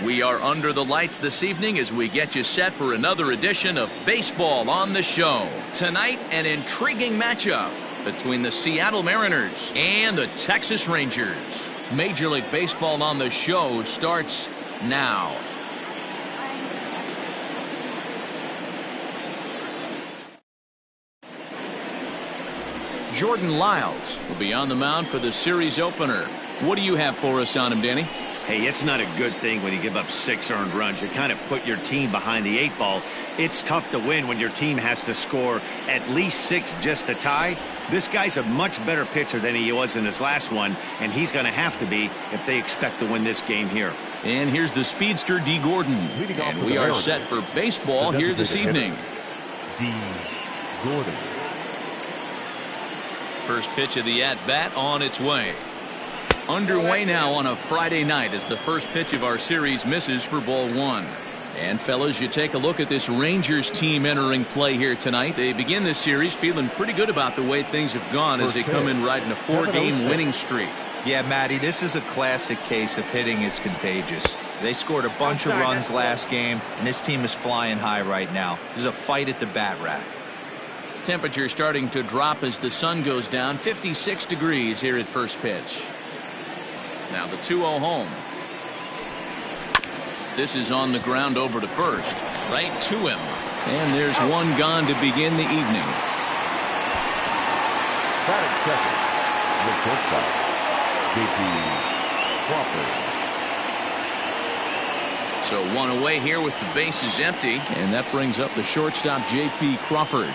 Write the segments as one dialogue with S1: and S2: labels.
S1: We are under the lights this evening as we get you set for another edition of Baseball on the Show. Tonight, an intriguing matchup between the Seattle Mariners and the Texas Rangers. Major League Baseball on the Show starts now. Jordan Lyles will be on the mound for the series opener. What do you have for us on him, Danny?
S2: Hey, it's not a good thing when you give up 6 earned runs. You kind of put your team behind the 8 ball. It's tough to win when your team has to score at least 6 just to tie. This guy's a much better pitcher than he was in his last one, and he's going to have to be if they expect to win this game here.
S1: And here's the speedster, D. Gordon. And we are set for baseball here this evening.
S3: D. Gordon.
S1: First pitch of the at-bat on its way. Underway now on a Friday night as the first pitch of our series misses for ball 1. And fellas, you take a look at this Rangers team entering play here tonight. They begin this series feeling pretty good about the way things have gone as they come in riding a 4-game winning streak.
S4: Yeah, Matty, this is a classic case of hitting is contagious. They scored a bunch of runs last game, and this team is flying high right now. This is a fight at the bat rack.
S1: Temperature starting to drop as the sun goes down. 56 degrees here at first pitch. Now the 2-0 home. This is on the ground over to first. Right to him. And there's one gone to begin the evening.
S3: Batting second. The shortstop, J.P. Crawford.
S1: So one away here with the bases empty. And that brings up the shortstop, J.P. Crawford.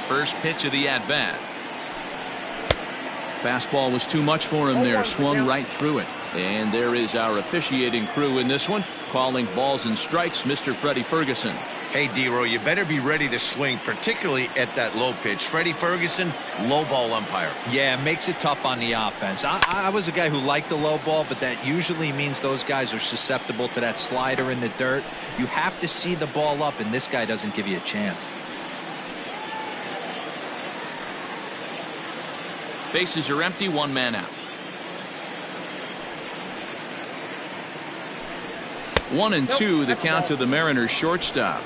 S1: First pitch of the at-bat. Fastball was too much for him there. Swung right through it. And there is our officiating crew in this one. Calling balls and strikes, Mr. Freddie Ferguson.
S2: Hey, D-Roy, you better be ready to swing, particularly at that low pitch. Freddie Ferguson, low ball umpire.
S4: Yeah, makes it tough on the offense. I was a guy who liked the low ball, but that usually means those guys are susceptible to that slider in the dirt. You have to see the ball up, and this guy doesn't give you a chance.
S1: Bases are empty, one man out. 1-2 the count to the Mariners shortstop.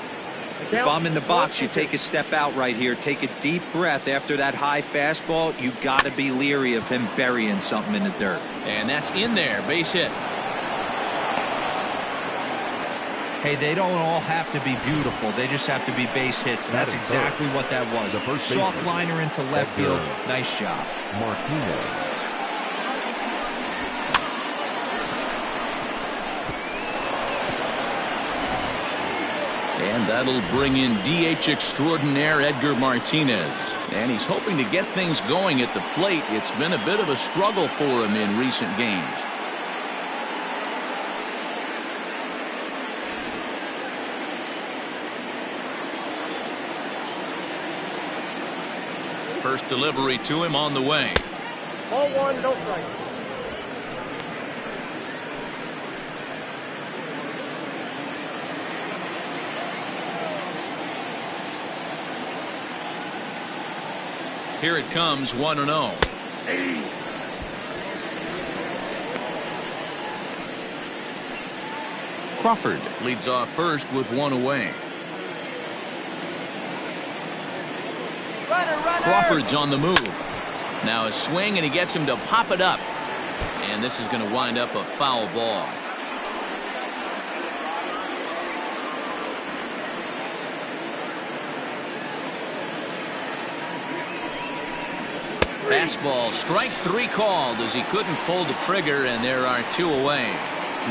S4: If I'm in the box, you take a step out right here. Take a deep breath after that high fastball. You got to be leery of him burying something in the dirt.
S1: And that's in there. Base hit.
S4: Hey, they don't all have to be beautiful. They just have to be base hits, and that's exactly what that was. A soft liner into left field. Nice job.
S3: Martinez.
S1: And that'll bring in DH extraordinaire Edgar Martinez. And he's hoping to get things going at the plate. It's been a bit of a struggle for him in recent games. First delivery to him on the way.
S5: Ball 1, no strike.
S1: Here it comes, 1-0. Crawford leads off first with one away. Crawford's on the move. Now a swing, and he gets him to pop it up. And this is going to wind up a foul ball. Fastball, strike 3 called as he couldn't pull the trigger, and there are 2 away.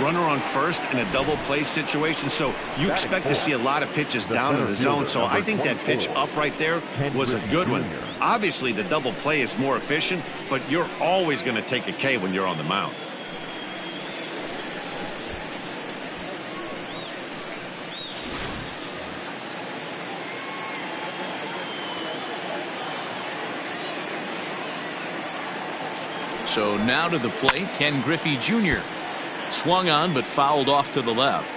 S2: Runner on first in a double play situation, so you expect to see a lot of pitches down in the zone. So I think that pitch up right there was a good one. Obviously, the double play is more efficient, but you're always going to take a K when you're on the mound.
S1: So now to the plate, Ken Griffey Jr. Swung on but fouled off to the left.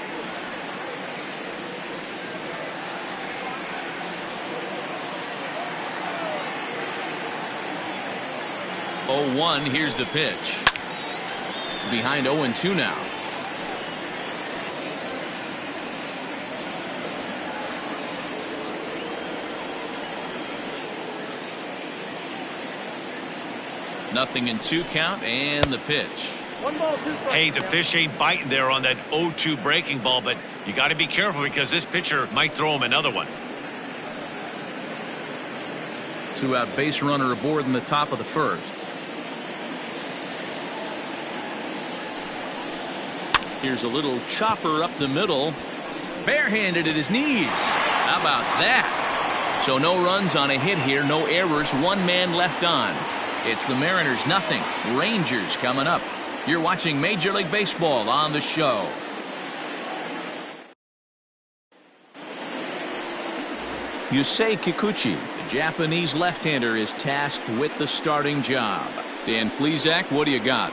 S1: 0-1. Here's the pitch. Behind 0-2 now. Nothing in 2 count, and the pitch.
S5: 1 ball, 2 strikes.
S2: Hey, the fish ain't biting there on that 0-2 breaking ball, but you got to be careful because this pitcher might throw him another one.
S1: 2-out base runner aboard in the top of the first. Here's a little chopper up the middle. Barehanded at his knees. How about that? So no runs on a hit here, no errors, 1 man left on. It's the Mariners nothing. Rangers coming up. You're watching Major League Baseball on the show. Yusei Kikuchi, the Japanese left-hander, is tasked with the starting job. Dan Plesac, what do you got?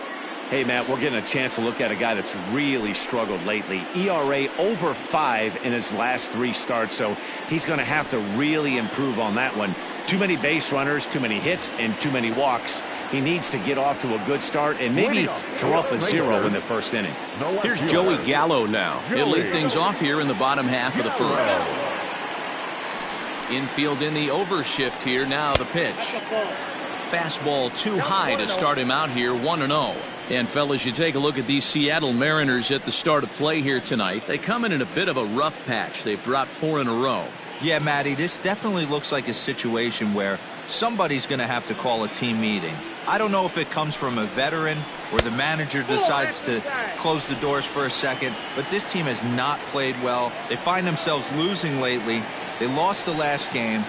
S2: Hey, Matt, we're getting a chance to look at a guy that's really struggled lately. ERA over 5 in his last 3 starts, so he's going to have to really improve on that one. Too many base runners, too many hits, and too many walks. He needs to get off to a good start and maybe throw up a 0 in the first inning.
S1: Here's Joey Gallo now. He'll lead things off here in the bottom half of the first. Infield in the overshift here. Now the pitch. Fastball too high to start him out here, 1-0. And fellas, you take a look at these Seattle Mariners at the start of play here tonight. They come in a bit of a rough patch. They've dropped 4 in a row.
S4: Yeah, Matty, this definitely looks like a situation where somebody's going to have to call a team meeting. I don't know if it comes from a veteran or the manager decides to close the doors for a second, but this team has not played well. They find themselves losing lately. They lost the last game,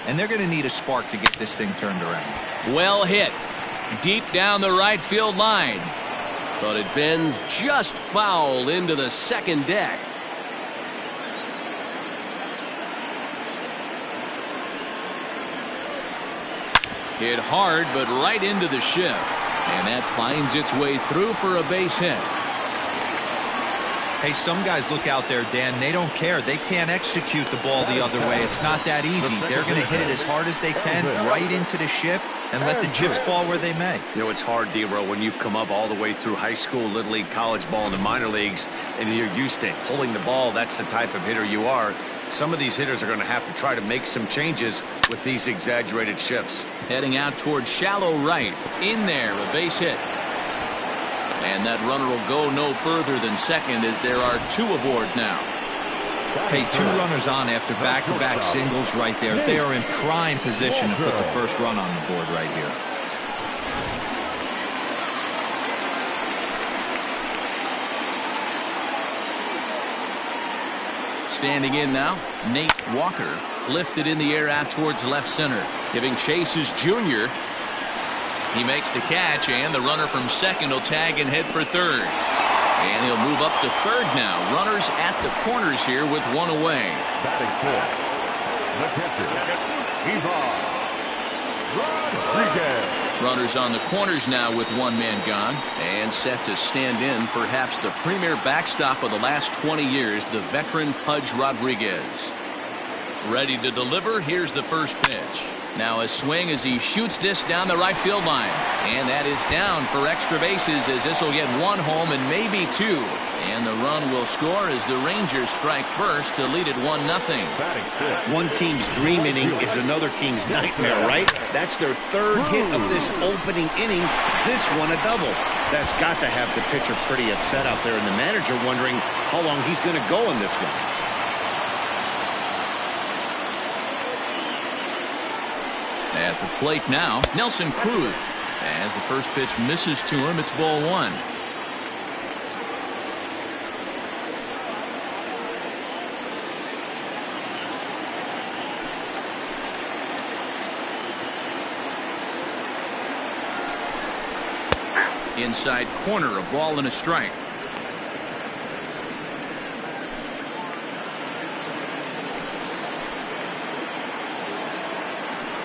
S4: and they're going to need a spark to get this thing turned around.
S1: Well hit. Deep down the right field line. But it bends just foul into the second deck. Hit hard, but right into the shift. And that finds its way through for a base hit.
S4: Hey, some guys look out there, Dan, they don't care. They can't execute the ball the other way. It's not that easy. They're going to hit it as hard as they can, right into the shift, and let the chips fall where they may.
S2: You know, it's hard, D-Row, when you've come up all the way through high school, little league, college ball, and the minor leagues, and you're used to pulling the ball. That's the type of hitter you are. Some of these hitters are going to have to try to make some changes with these exaggerated shifts.
S1: Heading out towards shallow right. In there, a base hit. And that runner will go no further than second as there are 2 aboard now.
S4: Hey, 2 runners on after back-to-back singles right there. They are in prime position to put the first run on the board right here.
S1: Standing in now, Nate Walker. Lifted in the air out towards left center. Giving chase is Junior. He makes the catch, and the runner from second will tag and head for third. And he'll move up to third now. Runners at the corners here with 1 away.
S3: Batting fifth, the catcher, Ivan Rodriguez.
S1: Runners on the corners now with 1 man gone. And set to stand in perhaps the premier backstop of the last 20 years, the veteran Pudge Rodriguez. Ready to deliver. Here's the first pitch. Now a swing as he shoots this down the right field line. And that is down for extra bases as this will get 1 home and maybe 2. And the run will score as the Rangers strike first to lead it 1-0.
S2: One team's dream inning is another team's nightmare, right? That's their 3rd hit of this opening inning. This one a double. That's got to have the pitcher pretty upset out there and the manager wondering how long he's going to go in this one.
S1: At the plate now, Nelson Cruz. As the first pitch misses to him, it's ball 1. Inside corner, a ball and a strike.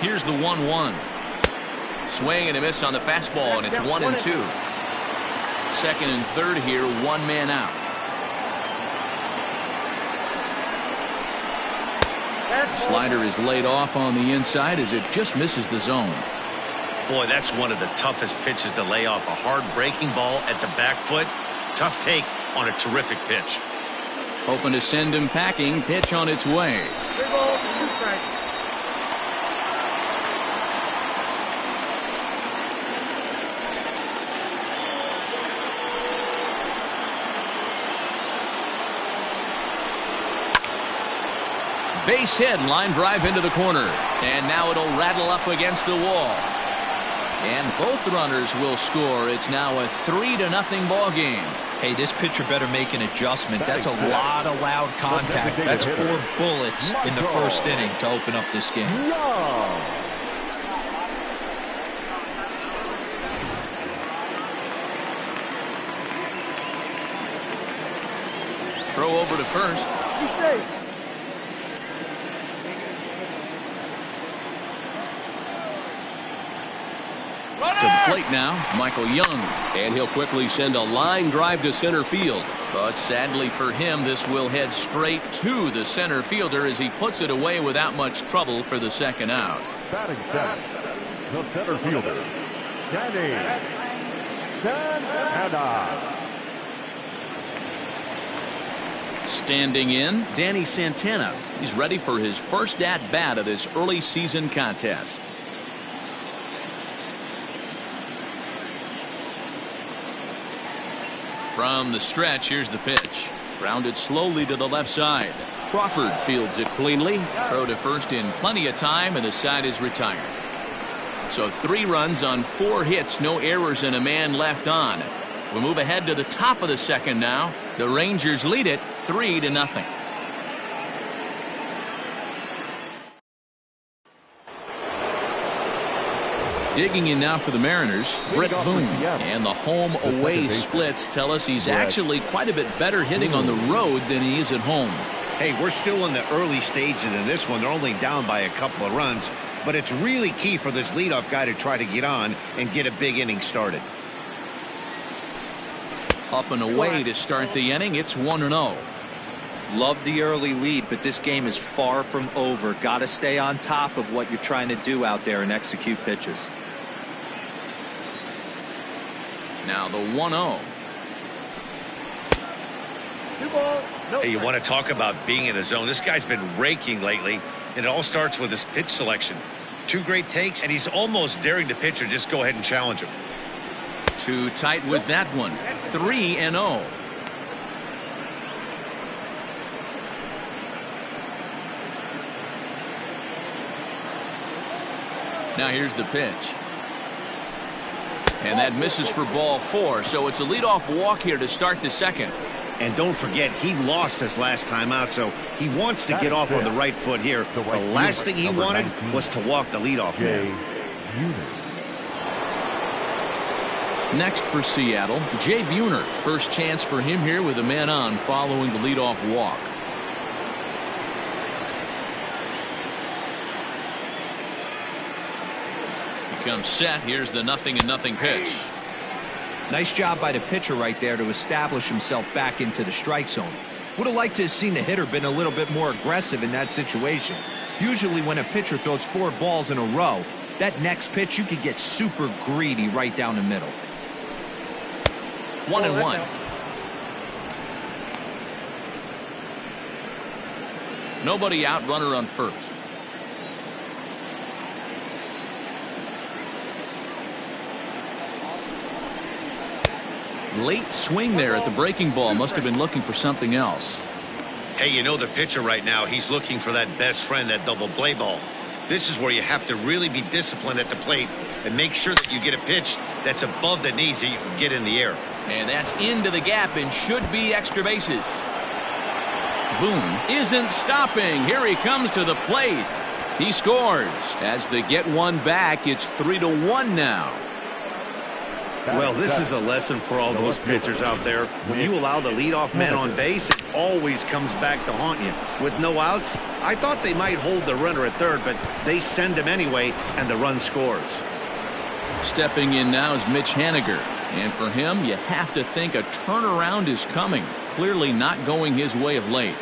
S1: Here's the 1-1. Swing and a miss on the fastball, and it's 1-2. Second and third here, 1 man out. Slider is laid off on the inside as it just misses the zone.
S2: Boy, that's one of the toughest pitches to lay off. A hard breaking ball at the back foot. Tough take on a terrific pitch.
S1: Hoping to send him packing. Pitch on its way.
S5: 3 balls, 2 strikes.
S1: Base hit, line drive into the corner. And now it'll rattle up against the wall. And both runners will score. It's now a 3-0 ball game.
S4: Hey, this pitcher better make an adjustment. That's a lot of loud contact. That's 4 bullets in the first inning to open up this game.
S1: Throw over to first. To the plate now, Michael Young. And he'll quickly send a line drive to center field. But sadly for him, this will head straight to the center fielder as he puts it away without much trouble for the second out.
S3: Batting center, the center fielder, Danny Santana.
S1: Standing in, Danny Santana. He's ready for his first at-bat of this early season contest. From the stretch, here's the pitch. Grounded slowly to the left side. Crawford fields it cleanly. Throw to first in plenty of time, and the side is retired. So 3 runs on 4 hits, no errors, and a man left on. We move ahead to the top of the second now. The Rangers lead it 3-0. Digging in now for the Mariners, Britt Boone. And the home-away splits tell us he's actually quite a bit better hitting on the road than he is at home.
S2: Hey, we're still in the early stages in this one. They're only down by a couple of runs, but it's really key for this leadoff guy to try to get on and get a big inning started.
S1: Up and away to start the inning. It's 1-0.
S4: Love the early lead, but this game is far from over. Got to stay on top of what you're trying to do out there and execute pitches.
S1: Now the 1-0.
S5: 2 balls, no
S2: Hey, you
S5: strikes.
S2: want to talk about being in the zone. This guy's been raking lately, and it all starts with his pitch selection. 2 great takes, and he's almost daring the pitcher just go ahead and challenge him.
S1: Too tight with that one. 3-0. Now here's the pitch. And that misses for ball 4. So it's a leadoff walk here to start the second.
S2: And don't forget, he lost his last time out, so he wants to get off on the right foot here. The last thing he wanted was to walk the leadoff man.
S1: Next for Seattle, Jay Buhner. First chance for him here with a man on following the leadoff walk. Comes set. Here's the 0-0 pitch.
S4: Nice job by the pitcher right there to establish himself back into the strike zone. Would have liked to have seen the hitter been a little bit more aggressive in that situation. Usually when a pitcher throws 4 balls in a row, that next pitch you could get super greedy right down the middle.
S1: 1-1. Nobody out, runner on first. Late swing there at the breaking ball. Must have been looking for something else.
S2: Hey, you know the pitcher right now, he's looking for that best friend, that double play ball. This is where you have to really be disciplined at the plate and make sure that you get a pitch that's above the knees that you can get in the air.
S1: And that's into the gap and should be extra bases. Boone isn't stopping. Here he comes to the plate. He scores. As they get one back, it's 3-1 now.
S2: Well, this is a lesson for all those pitchers out there. When you allow the leadoff man on base, it always comes back to haunt you. With no outs, I thought they might hold the runner at third, but they send him anyway, and the run scores.
S1: Stepping in now is Mitch Haniger. And for him, you have to think a turnaround is coming. Clearly not going his way of late.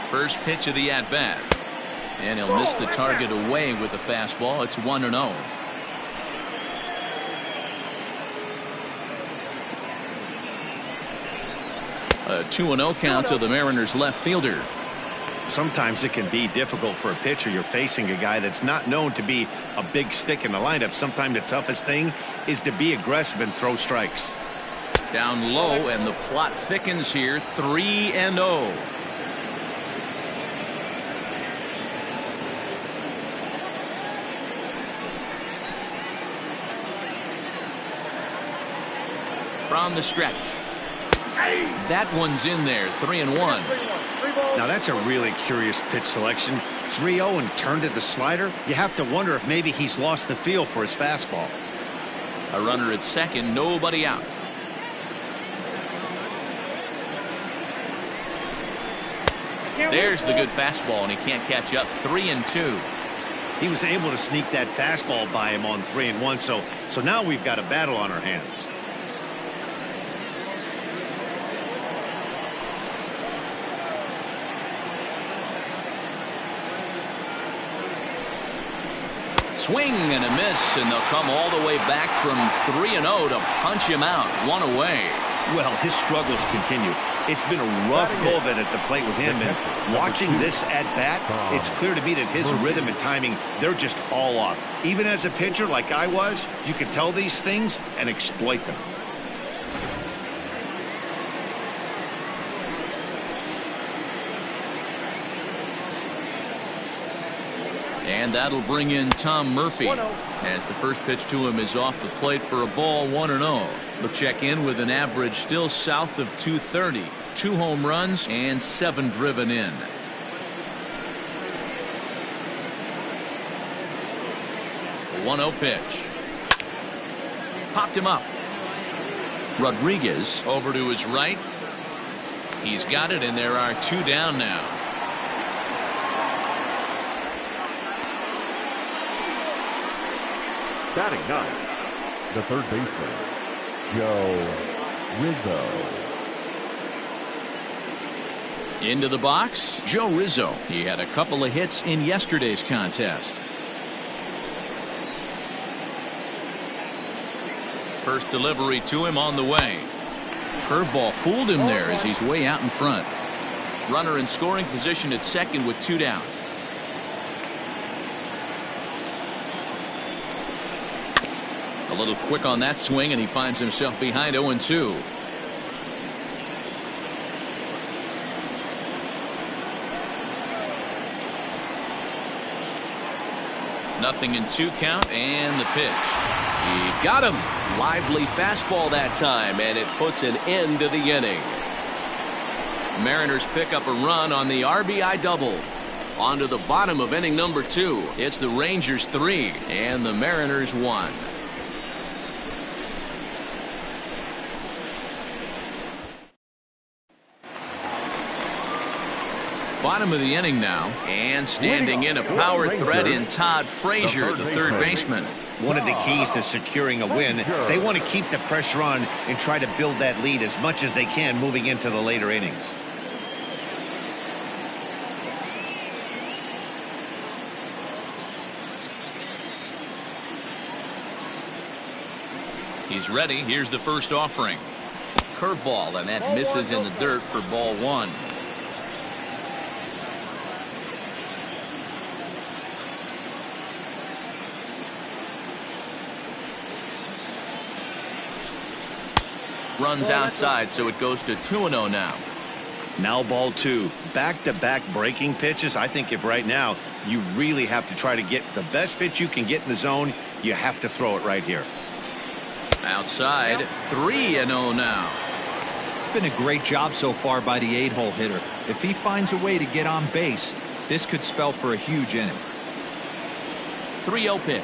S1: First pitch of the at-bat. And he'll miss the target away with the fastball. It's 1-0. A 2-0 count to the Mariners left fielder.
S2: Sometimes it can be difficult for a pitcher. You're facing a guy that's not known to be a big stick in the lineup. Sometimes the toughest thing is to be aggressive and throw strikes.
S1: Down low, and the plot thickens here. 3-0. From the stretch. That one's in there. 3-1.
S2: Now that's a really curious pitch selection. 3-0 and turned it the slider. You have to wonder if maybe he's lost the feel for his fastball.
S1: A runner at second, nobody out. There's the good fastball, and he can't catch up. 3-2.
S2: He was able to sneak that fastball by him on 3-1. So now we've got a battle on our hands.
S1: Swing and a miss, and they'll come all the way back from 3-0 to punch him out. One away.
S2: Well, his struggles continue. It's been a rough go of it at the plate with him, and watching this at bat, it's clear to me that his rhythm and timing, they're just all off. Even as a pitcher like I was, you can tell these things and exploit them.
S1: And that'll bring in Tom Murphy, as the first pitch to him is off the plate for a ball. 1-0. He'll check in with an average still south of 230. 2 home runs and 7 driven in. The 1-0 pitch. Popped him up. Rodriguez over to his right. He's got it, and there are 2 down now.
S3: Batting ninth, the third baseman, Joe Rizzo.
S1: Into the box, Joe Rizzo. He had a couple of hits in yesterday's contest. First delivery to him on the way. Curveball fooled him there as he's way out in front. Runner in scoring position at second with 2 down. A little quick on that swing, and he finds himself behind 0-2. Nothing in 2 count, and the pitch. He got him. Lively fastball that time, and it puts an end to the inning. Mariners pick up a run on the RBI double. On to the bottom of inning number 2. It's the Rangers 3 and the Mariners 1. Bottom of the inning now, and standing in a power threat in Todd Frazier, the third baseman.
S2: One of the keys to securing a win, they want to keep the pressure on and try to build that lead as much as they can moving into the later innings.
S1: He's ready. Here's the first offering. Curveball, and that misses in the dirt for ball 1. Runs outside, so it goes to 2-0 now.
S2: Now ball 2. Back-to-back breaking pitches. I think if right now you really have to try to get the best pitch you can get in the zone, you have to throw it right here.
S1: Outside, 3-0 now.
S4: It's been a great job so far by the 8-hole hitter. If he finds a way to get on base, this could spell for a huge inning.
S1: 3-0 pitch.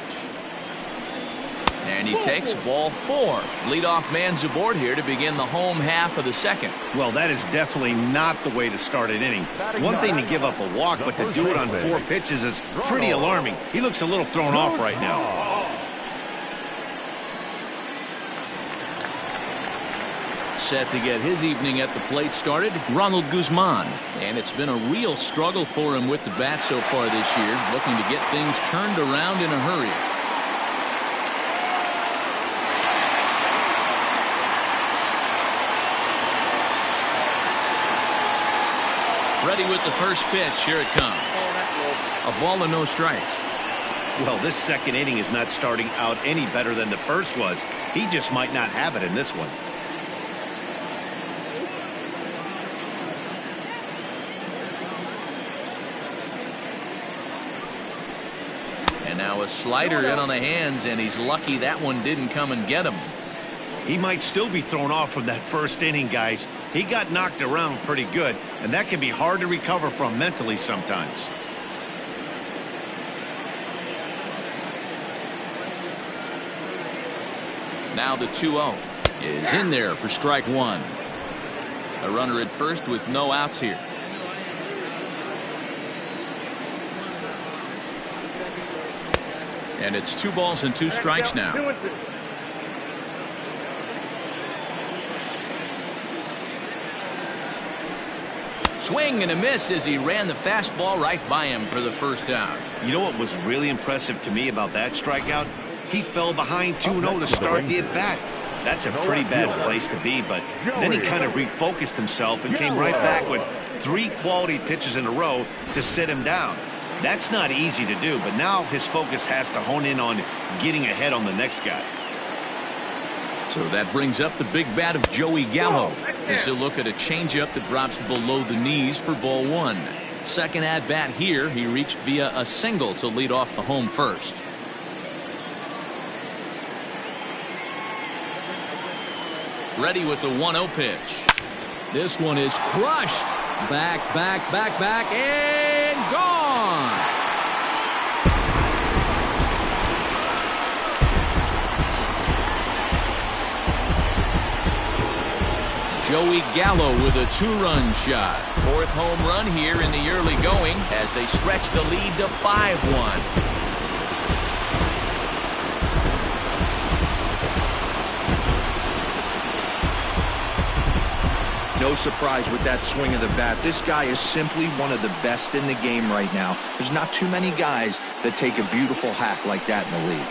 S1: And he takes ball 4. Leadoff man's aboard here to begin the home half of the second.
S2: Well, that is definitely not the way to start an inning. One thing to give up a walk, but to do it on 4 pitches is pretty alarming. He looks a little thrown off right now.
S1: Set to get his evening at the plate started, Ronald Guzman. And it's been a real struggle for him with the bat so far this year, looking to get things turned around in a hurry. Ready with the first pitch. Here it comes. A ball and no strikes.
S2: Well, this second inning is not starting out any better than the first was. He just might not have it in this one.
S1: And now a slider in on the hands, and he's lucky that one didn't come and get him.
S2: He might still be thrown off from that first inning, guys. He got knocked around pretty good, and that can be hard to recover from mentally sometimes.
S1: Now the 2-0 is in there for strike one. A runner at first with no outs here. And it's 2 balls and 2 strikes now. Swing and a miss as he ran the fastball right by him for the first out.
S2: You know what was really impressive to me about that strikeout? He fell behind 2-0 to start the at-bat. That's a pretty bad place to be, but then he kind of refocused himself and came right back with 3 quality pitches in a row to sit him down. That's not easy to do, but now his focus has to hone in on getting ahead on the next guy.
S1: So that brings up the big bat of Joey Gallo as he'll look at a changeup that drops below the knees for ball one. Second at bat here, he reached via a single to lead off the home first. Ready with the 1-0 pitch. This one is crushed. Back, and gone. Joey Gallo with a 2-run shot. 4th home run here in the early going as they stretch the lead to 5-1.
S4: No surprise with that swing of the bat. This guy is simply one of the best in the game right now. There's not too many guys that take a beautiful hack like that in the league.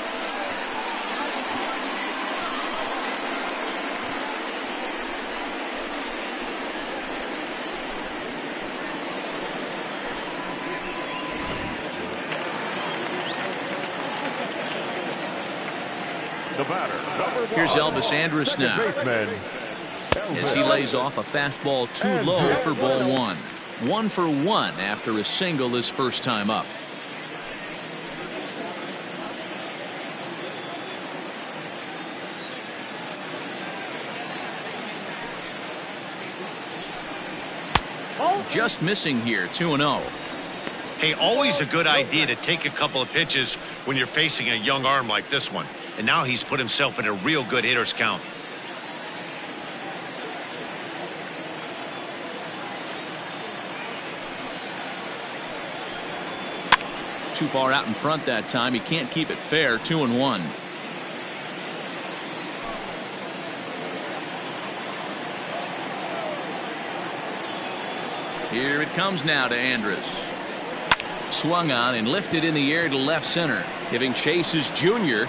S3: The batter,
S1: Here's Elvis Andrus now as he lays off a fastball too low for ball one. 1 for 1 after a single his first time up. Just missing here. 2-0.
S2: Hey, always a good idea to take a couple of pitches when you're facing a young arm like this one. And now he's put himself in a real good hitter's count.
S1: Too far out in front that time. He can't keep it fair. 2-1. Here it comes now to Andrus. Swung on and lifted in the air to left center. Giving chase is Junior.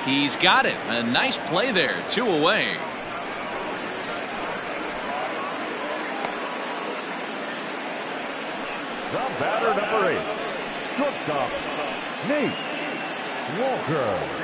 S1: He's got it. A nice play there. 2 away.
S3: The batter, number 8. Shortstop, Nate Walker.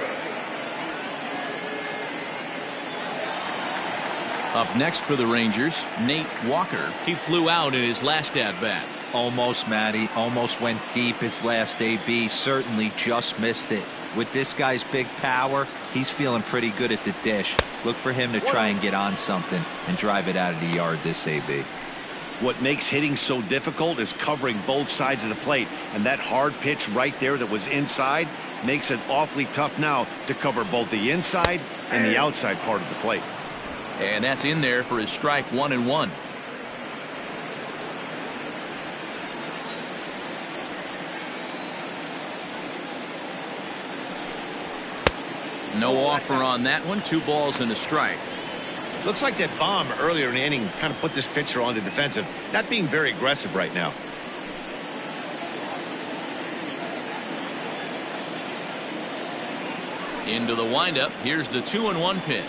S1: Up next for the Rangers, Nate Walker. He flew out in his last at-bat.
S4: Almost, Matty. Almost went deep his last AB. Certainly just missed it. With this guy's big power, he's feeling pretty good at the dish. Look for him to try and get on something and drive it out of the yard this AB.
S2: What makes hitting so difficult is covering both sides of the plate, and that hard pitch right there that was inside makes it awfully tough now to cover both the inside and the outside part of the plate.
S1: And that's in there for his strike. 1-1. No offer on that one. 2 balls and a strike.
S2: Looks like that bomb earlier in the inning kind of put this pitcher on the defensive, not being very aggressive right now.
S1: Into the windup. Here's the 2-1 pitch.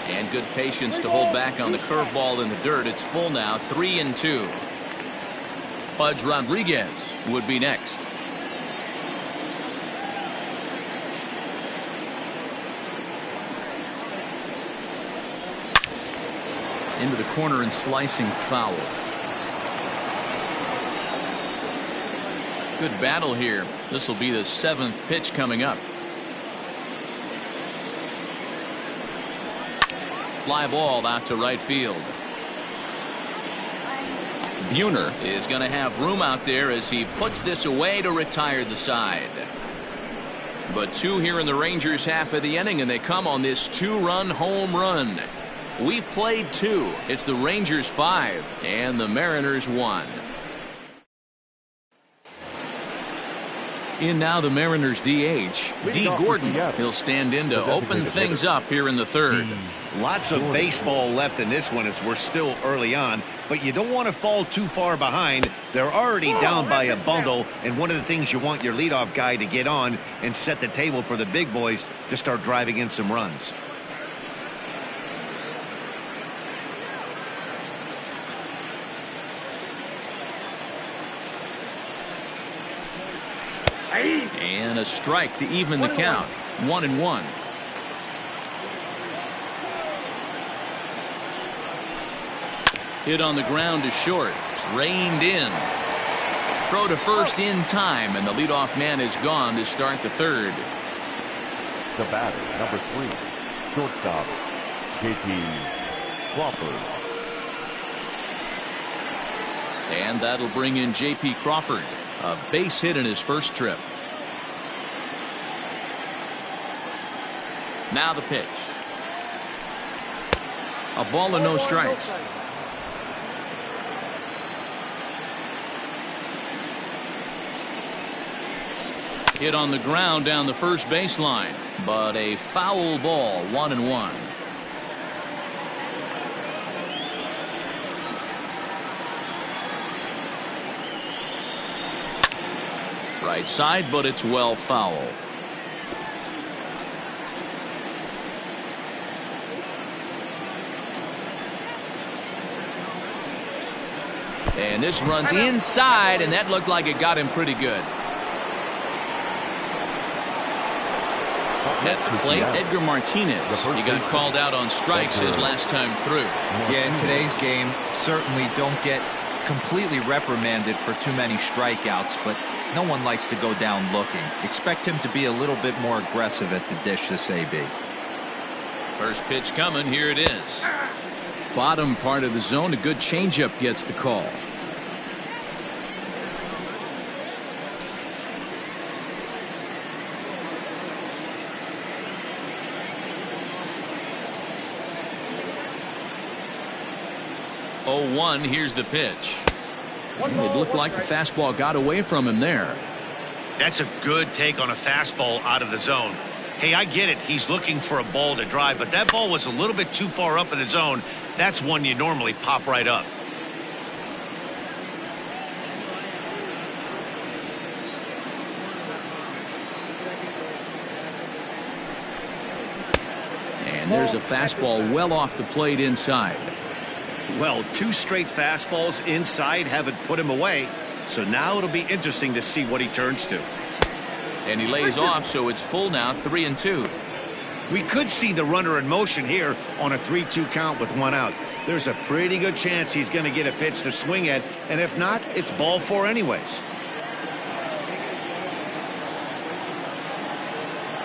S1: And good patience to hold back on the curveball in the dirt. It's full now, 3-2. Pudge Rodriguez would be next. Into the corner and slicing foul. Good battle here. This will be the 7th pitch coming up. Fly ball out to right field. Buhner is going to have room out there as he puts this away to retire the side. But 2 here in the Rangers half of the inning, and they come on this 2-run home run. We've played 2. It's the Rangers 5 and the Mariners 1. In now the Mariners DH, D. Gordon. He'll stand in to open things up here in the 3rd.
S2: Lots of baseball left in this one as we're still early on, but you don't want to fall too far behind. They're already down by a bundle, and one of the things you want your leadoff guy to get on and set the table for the big boys to start driving in some runs.
S1: And a strike to even the count. 1-1. Hit on the ground to short. Reined in. Throw to first in time, and the leadoff man is gone to start the 3rd.
S3: The batter, number 3, shortstop, J.P. Crawford.
S1: And that'll bring in J.P. Crawford. A base hit in his first trip. Now the pitch. A ball and no strikes. Hit on the ground down the first baseline, but a foul ball. 1-1. Right side, but it's well foul. And this runs inside, and that looked like it got him pretty good. At the plate, Edgar Martinez. He got called out on strikes his last time through.
S4: Yeah, in today's game, certainly don't get completely reprimanded for too many strikeouts, but no one likes to go down looking. Expect him to be a little bit more aggressive at the dish this AB.
S1: First pitch coming. Here it is. Bottom part of the zone. A good changeup gets the call. Oh, 1. Here's the pitch. It looked like the fastball got away from him there.
S2: That's a good take on a fastball out of the zone. Hey, I get it. He's looking for a ball to drive, but that ball was a little bit too far up in the zone. That's one you normally pop right up.
S1: And there's a fastball well off the plate inside.
S2: Well, 2 straight fastballs inside haven't put him away. So now it'll be interesting to see what he turns to.
S1: And he lays off, so it's full now, 3-2.
S2: We could see the runner in motion here on a 3-2 count with 1 out. There's a pretty good chance he's going to get a pitch to swing at, and if not, it's ball 4 anyways.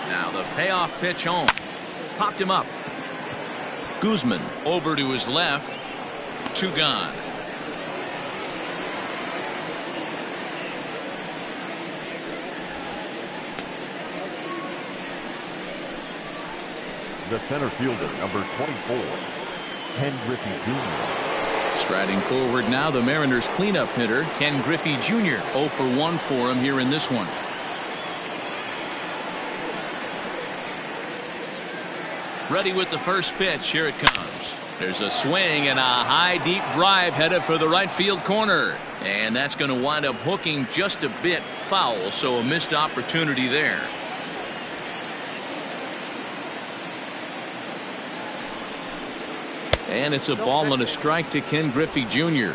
S1: Now the payoff pitch home. Popped him up. Guzman over to his left. 2 gone.
S3: The center fielder, number 24, Ken Griffey Jr.
S1: Striding forward now, the Mariners cleanup hitter, Ken Griffey Jr. 0 for 1 for him here in this one. Ready with the first pitch. Here it comes. There's a swing and a high deep drive headed for the right field corner. And that's going to wind up hooking just a bit foul, so a missed opportunity there. And it's a ball and a strike to Ken Griffey Jr.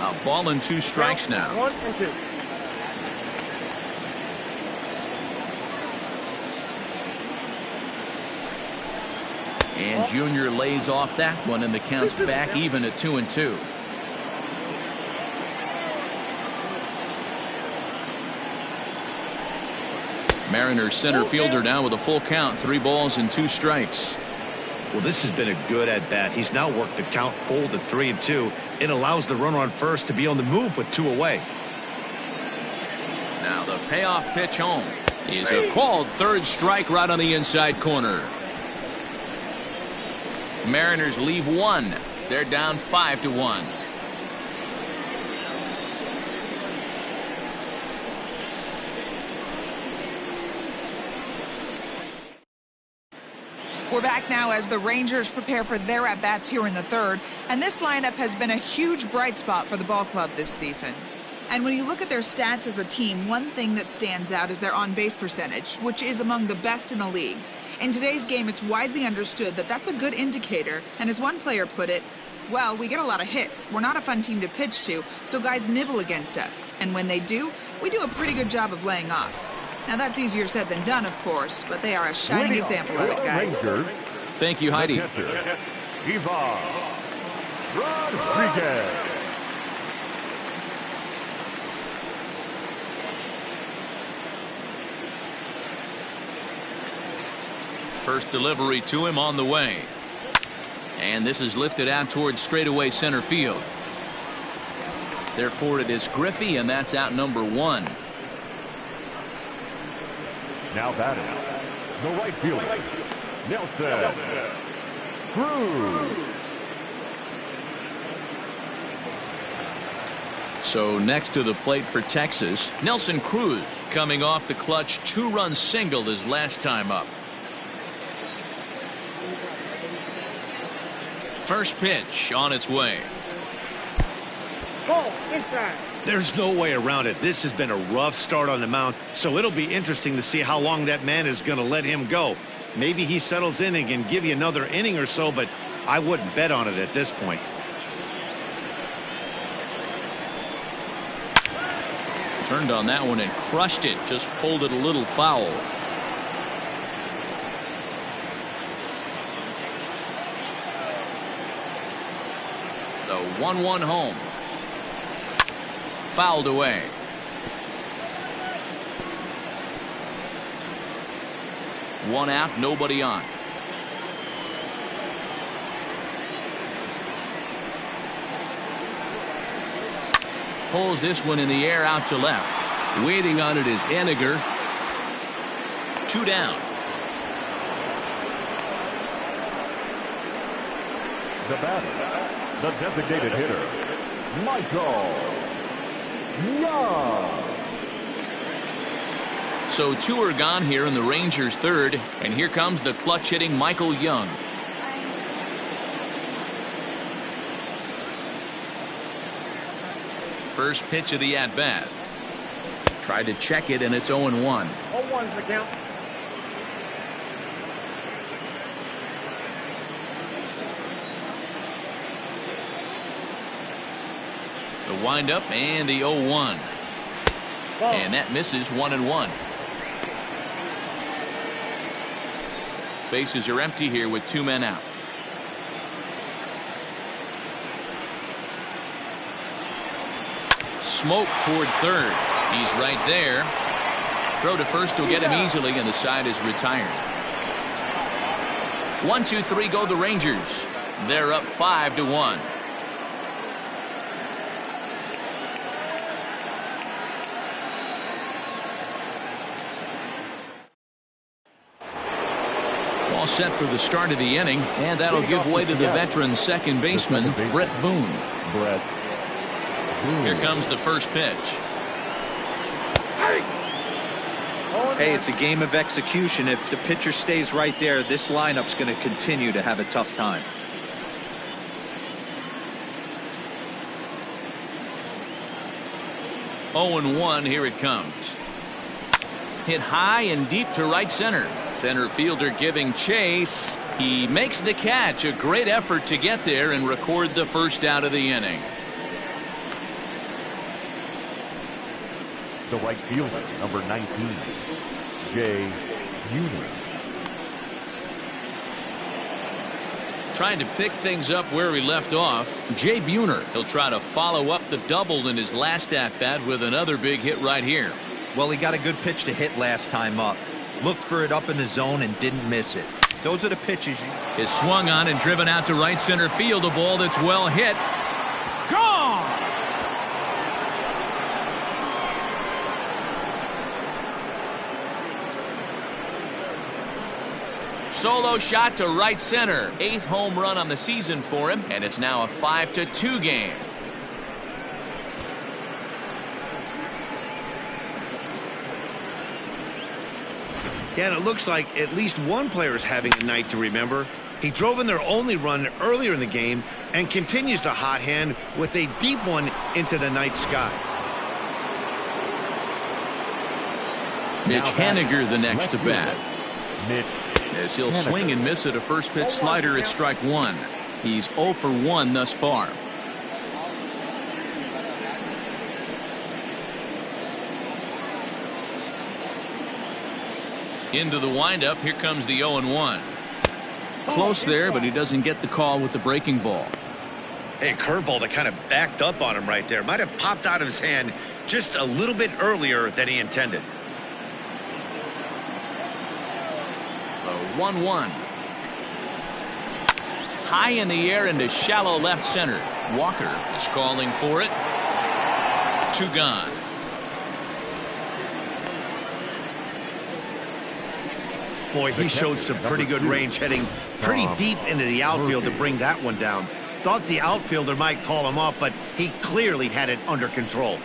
S1: A ball and 2 strikes now.
S5: 1 and 2.
S1: And Jr. lays off that one, and the count's back even at 2 and 2. Mariners center fielder now with a full count, 3 balls and 2 strikes.
S2: Well, this has been a good at bat. He's now worked the count full to 3 and 2. It allows the runner on first to be on the move with 2 away.
S1: Now the payoff pitch home is a called 3rd strike right on the inside corner. Mariners leave 1. They're down 5 to 1.
S6: We're back now as the Rangers prepare for their at-bats here in the 3rd, and this lineup has been a huge bright spot for the ball club this season. And when you look at their stats as a team, one thing that stands out is their on-base percentage, which is among the best in the league. In today's game, it's widely understood that that's a good indicator, and as one player put it, well, we get a lot of hits. We're not a fun team to pitch to, so guys nibble against us. And when they do, we do a pretty good job of laying off. Now, that's easier said than done, of course, but they are a shining example of it, guys.
S1: Thank you, Heidi.
S3: Ivan Rodriguez.
S1: First delivery to him on the way. And this is lifted out towards straightaway center field. Therefore, it is Griffey, and that's out number 1.
S3: Now batting, the right fielder, Nelson Cruz.
S1: So next to the plate for Texas, Nelson Cruz coming off the clutch 2-run single his last time up. First pitch on its way.
S5: Ball inside.
S2: There's no way around it. This has been a rough start on the mound, so it'll be interesting to see how long that man is going to let him go. Maybe he settles in and can give you another inning or so, but I wouldn't bet on it at this point.
S1: Turned on that one and crushed it. Just pulled it a little foul. The 1-1 home. Fouled away. One out, nobody on. Pulls this one in the air out to left. Waiting on it is Eniger. 2 down.
S3: The batter, the designated hitter, Michael Young.
S1: So 2 are gone here in the Rangers' 3rd, and here comes the clutch hitting Michael Young. First pitch of the at-bat. Tried to check it, and it's 0-1.
S5: 0-1's the count.
S1: The windup and the 0-1. And that misses 1-1. Bases are empty here with 2 men out. Smoke toward 3rd. He's right there. Throw to first will get him easily, and the side is retired. 1, 2, 3 go the Rangers. They're up 5-1. All set for the start of the inning, and that'll give way to the veteran second baseman, Brett Boone. Here comes the first pitch.
S4: Hey, it's a game of execution. If the pitcher stays right there, this lineup's going to continue to have a tough time.
S1: Oh and 1, here it comes. Hit high and deep to right center. Center fielder giving chase. He makes the catch. A great effort to get there and record the first out of the inning.
S3: The right fielder, number 19, Jay Buhner.
S1: Trying to pick things up where he left off. Jay Buhner. He'll try to follow up the double in his last at-bat with another big hit right here.
S4: Well, he got a good pitch to hit last time up. Looked for it up in the zone and didn't miss it. Those are the pitches.
S1: Is swung on and driven out to right center field. A ball that's well hit. Gone! Solo shot to right center. 8th home run on the season for him, and it's now a 5-2 game.
S2: Yeah, and it looks like at least one player is having a night to remember. He drove in their only run earlier in the game and continues the hot hand with a deep one into the night sky.
S1: Mitch Haniger the next to bat.
S3: Mitch
S1: As he'll
S3: Haniger.
S1: swing and miss at a first pitch slider at strike 1. He's 0 for 1 thus far. Into the windup. Here comes the 0-1. Close there, but he doesn't get the call with the breaking ball.
S2: Hey, curveball that kind of backed up on him right there. Might have popped out of his hand just a little bit earlier than he intended.
S1: A 1-1. High in the air into shallow left center. Walker is calling for it. 2 gone.
S2: Boy, he showed some pretty good range heading pretty deep into the outfield to bring that one down. Thought the outfielder might call him off, but he clearly had it under control.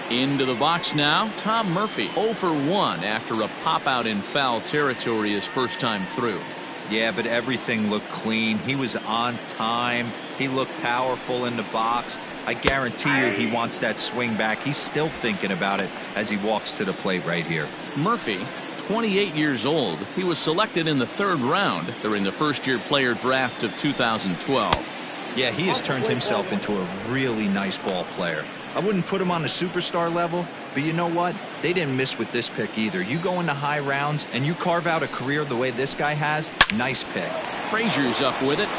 S1: Into the box now. Tom Murphy 0 for 1 after a pop out in foul territory his first time through.
S4: Yeah, but everything looked clean. He was on time. He looked powerful in the box. I guarantee you he wants that swing back. He's still thinking about it as he walks to the plate right here.
S1: Murphy, 28 years old. He was selected in the 3rd round during the first-year player draft of 2012.
S4: Yeah, he has turned himself into a really nice ball player. I wouldn't put him on the superstar level, but you know what? They didn't miss with this pick either. You go into high rounds and you carve out a career the way this guy has, nice pick.
S1: Frazier's up with it.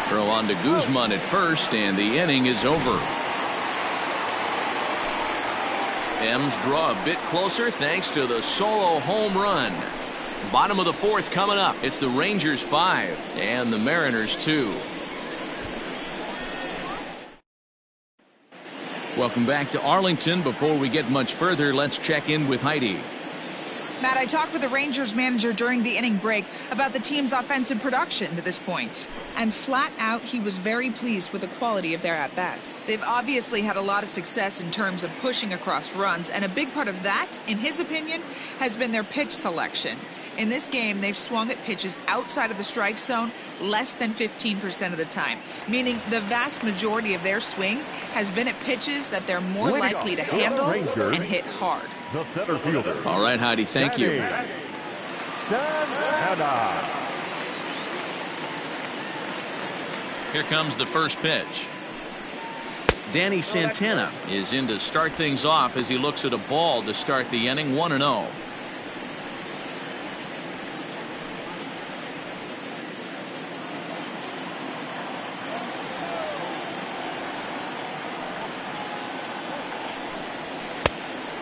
S1: Throw on to Guzman at first, and the inning is over. M's draw a bit closer thanks to the solo home run. Bottom of the 4th coming up. It's the Rangers 5 and the Mariners 2. Welcome back to Arlington. Before we get much further, let's check in with Heidi.
S6: Matt, I talked with the Rangers manager during the inning break about the team's offensive production to this point. And flat out, he was very pleased with the quality of their at-bats. They've obviously had a lot of success in terms of pushing across runs, and a big part of that, in his opinion, has been their pitch selection. In this game, they've swung at pitches outside of the strike zone less than 15% of the time, meaning the vast majority of their swings has been at pitches that they're more likely to handle and hit hard.
S3: The center fielder.
S1: All right, Heidi, thank you. Here comes the first pitch. Danny Santana is in to start things off as he looks at a ball to start the inning. 1-0.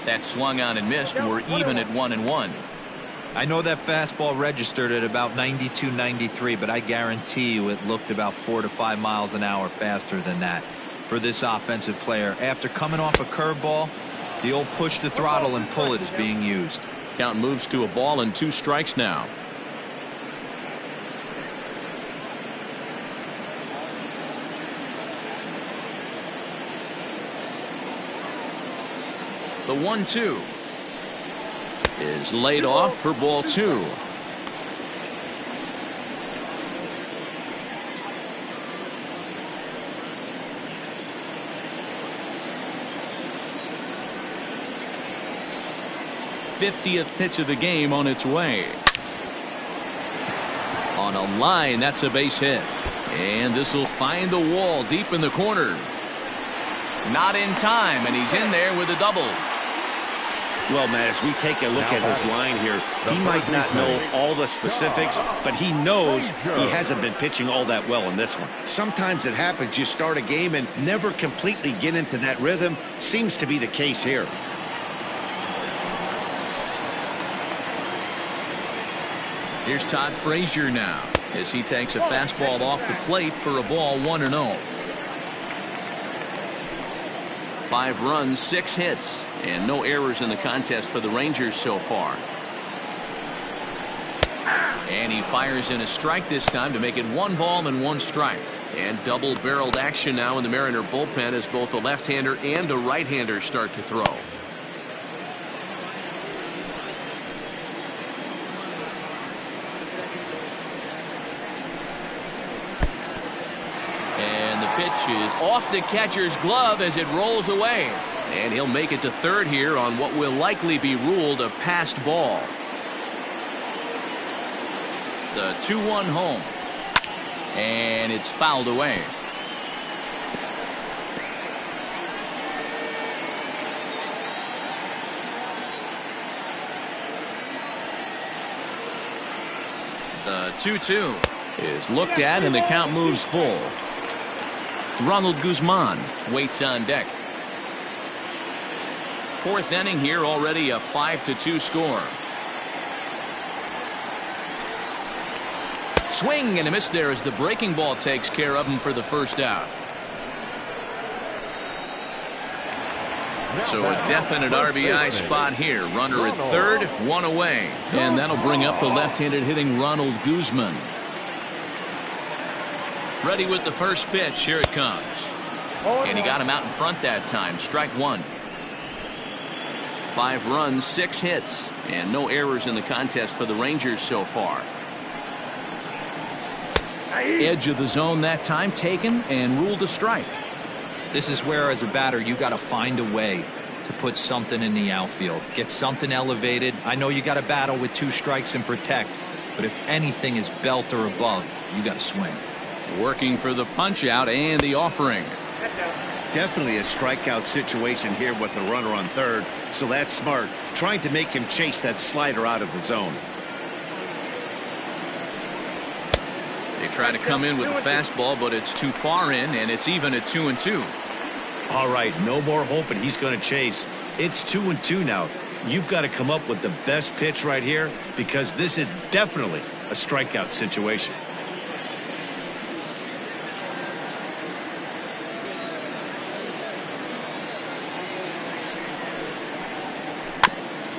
S1: That swung on and missed. We're even at 1-1.
S4: I know that fastball registered at about 92, 93, but I guarantee you it looked about 4 to 5 miles an hour faster than that for this offensive player. After coming off a curveball, The old push the throttle and pull it is being used.
S1: Count moves to a ball and 2 strikes now. The 1-2 is laid off for ball 2. '50th pitch of the game on its way. On a line, that's a base hit. And this will find the wall deep in the corner. Not in time, and he's in there with a double.
S2: Well, Matt, as we take a look at his line here, he might not know all the specifics, but he knows he hasn't been pitching all that well in this one. Sometimes it happens, you start a game and never completely get into that rhythm. Seems to be the case here.
S1: Here's Todd Frazier now as he takes a fastball off the plate for a ball 1-0. 5 runs, 6 hits, and no errors in the contest for the Rangers so far. And he fires in a strike this time to make it 1 ball and 1 strike. And double-barreled action now in the Mariner bullpen as both a left-hander and a right-hander start to throw. Pitch is off the catcher's glove as it rolls away, and he'll make it to third here on what will likely be ruled a passed ball. The 2-1 home, and it's fouled away. The 2-2 is looked at, and the count moves full. Ronald Guzman waits on deck. 4th inning here, already a 5-2 score. Swing and a miss there as the breaking ball takes care of him for the first out. So a definite RBI spot here. Runner at third, 1 away. And that'll bring up the left-handed hitting Ronald Guzman. Ready with the first pitch. Here it comes. And he got him out in front that time. Strike 1. 5 runs, 6 hits, and no errors in the contest for the Rangers so far. Edge of the zone that time taken and ruled a strike.
S4: This is where, as a batter, you got to find a way to put something in the outfield. Get something elevated. I know you got to battle with 2 strikes and protect, but if anything is belt or above, you got to swing.
S1: Working for the punch out and the offering.
S2: Definitely a strikeout situation here with the runner on third, so that's smart. Trying to make him chase that slider out of the zone.
S1: They try to come in with a fastball, but it's too far in, and it's even at 2-2.
S2: All right, no more hoping he's going to chase. It's 2-2 now. You've got to come up with the best pitch right here, because this is definitely a strikeout situation.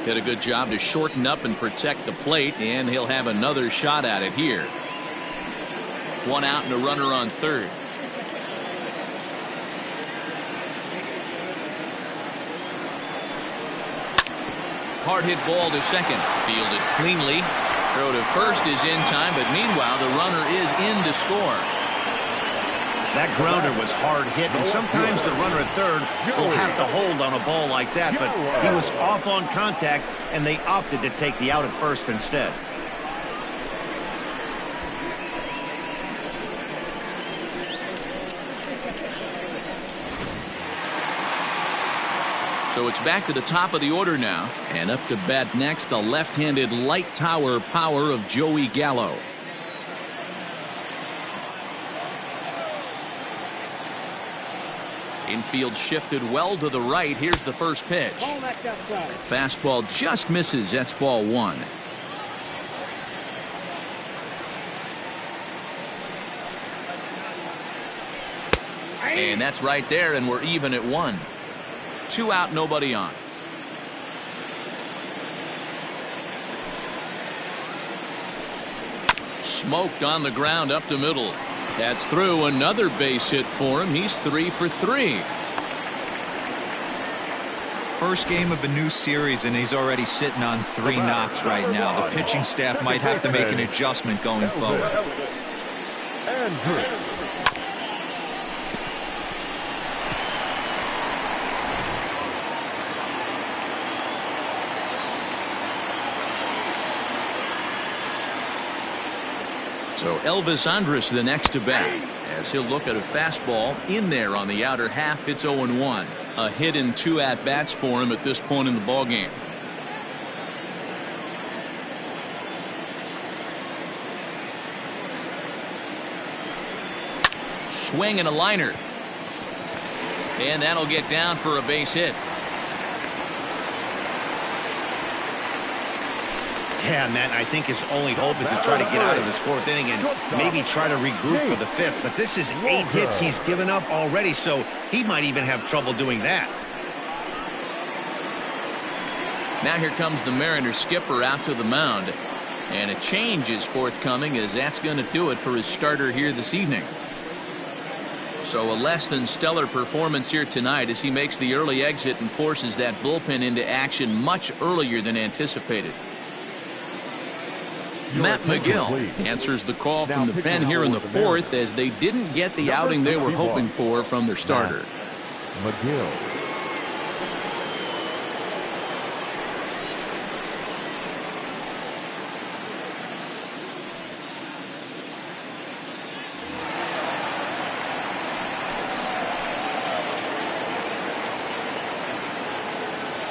S1: Did a good job to shorten up and protect the plate, and he'll have another shot at it here. 1 out and a runner on third. Hard hit ball to second. Fielded cleanly. Throw to first is in time, but meanwhile the runner is in to score.
S2: That grounder was hard hit, and sometimes the runner at third will have to hold on a ball like that, but he was off on contact, and they opted to take the out at first instead.
S1: So it's back to the top of the order now, and up to bat next, the left-handed light tower power of Joey Gallo. Infield shifted well to the right. Here's the first pitch. Fastball just misses. That's ball 1. And that's right there, and we're even at 1. 2 out, nobody on. smoked on the ground up the middle. That's through. Another base hit for him. He's 3 for 3.
S4: First game of a new series, and he's already sitting on 3 knocks right now. The pitching staff might have to make an adjustment going forward.
S1: So Elvis Andrus the next to bat, as he'll look at a fastball in there on the outer half. It's 0-1. A hit in 2 at-bats for him at this point in the ballgame. Swing and a liner. And that'll get down for a base hit.
S2: Yeah, Matt, I think his only hope is to try to get out of this 4th inning and maybe try to regroup for the 5th. But this is 8 hits he's given up already, so he might even have trouble doing that.
S1: Now here comes the Mariners skipper out to the mound. And a change is forthcoming, as that's going to do it for his starter here this evening. So a less than stellar performance here tonight as he makes the early exit and forces that bullpen into action much earlier than anticipated. Matt McGill answers the call from the pen here in the 4th, as they didn't get the outing they were hoping for from their starter.
S3: McGill.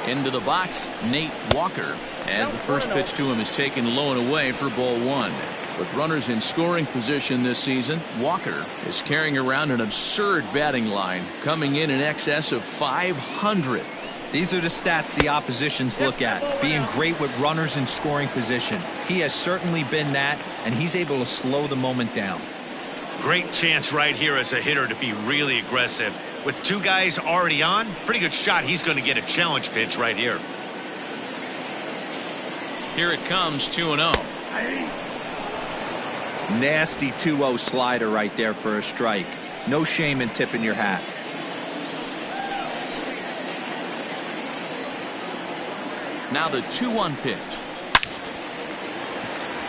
S1: Into the box, Nate Walker, as the first pitch to him is taken low and away for ball 1. With runners in scoring position this season, Walker is carrying around an absurd batting line, coming in excess of 500.
S4: These are the stats the oppositions look at, being great with runners in scoring position. He has certainly been that, and he's able to slow the moment down.
S2: Great chance right here as a hitter to be really aggressive. With 2 guys already on, pretty good shot he's going to get a challenge pitch right here.
S1: Here it comes, 2-0.
S4: Nasty 2-0 slider right there for a strike. No shame in tipping your hat.
S1: Now the 2-1 pitch.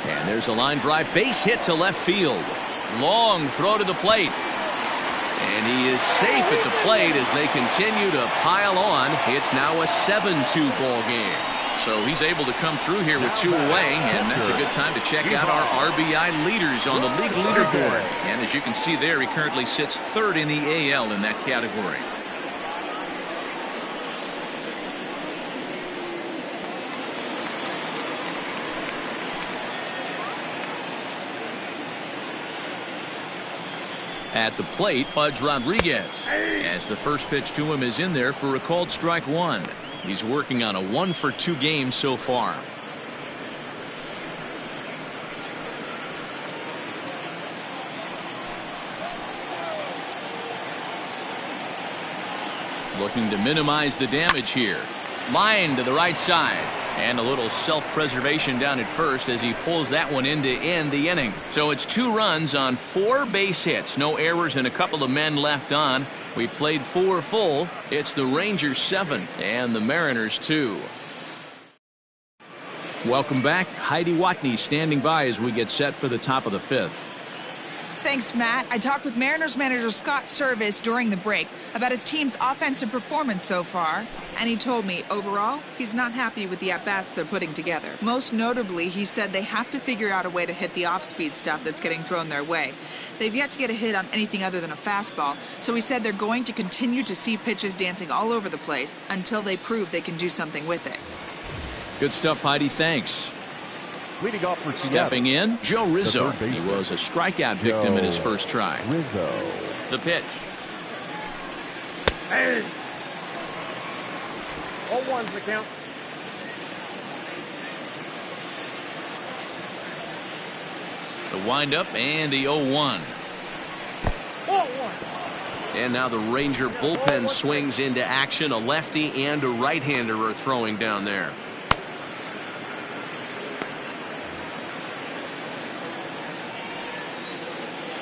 S1: And there's a line drive, base hit to left field. Long throw to the plate. And he is safe at the plate as they continue to pile on. It's now a 7-2 ball game. So he's able to come through here with 2 away, and that's a good time to check out our RBI leaders on the league leaderboard. And as you can see there, he currently sits 3rd in the AL in that category. At the plate, Pudge Rodriguez, as the first pitch to him is in there for a called strike 1. He's working on a 1-for-2 game so far. Looking to minimize the damage here. Line to the right side. And a little self-preservation down at first as he pulls that one in to end the inning. So it's 2 runs on 4 base hits. No errors and a couple of men left on. We played 4 full. It's the Rangers 7 and the Mariners 2. Welcome back. Heidi Watney standing by as we get set for the top of the 5th.
S6: Thanks, Matt. I talked with Mariners manager Scott Service during the break about his team's offensive performance so far, and he told me, overall, he's not happy with the at-bats they're putting together. Most notably, he said they have to figure out a way to hit the off-speed stuff that's getting thrown their way. They've yet to get a hit on anything other than a fastball, so he said they're going to continue to see pitches dancing all over the place until they prove they can do something with it.
S1: Good stuff, Heidi. Thanks.
S3: Leading off for
S1: Stepping in, Joe Rizzo. He was a strikeout victim in his first try.
S3: Rizzo.
S1: The pitch.
S5: Hey! 0-1's the count.
S1: The windup and the 0-1.
S5: 0-1.
S1: And now the Ranger bullpen swings into action. A lefty and a right-hander are throwing down there.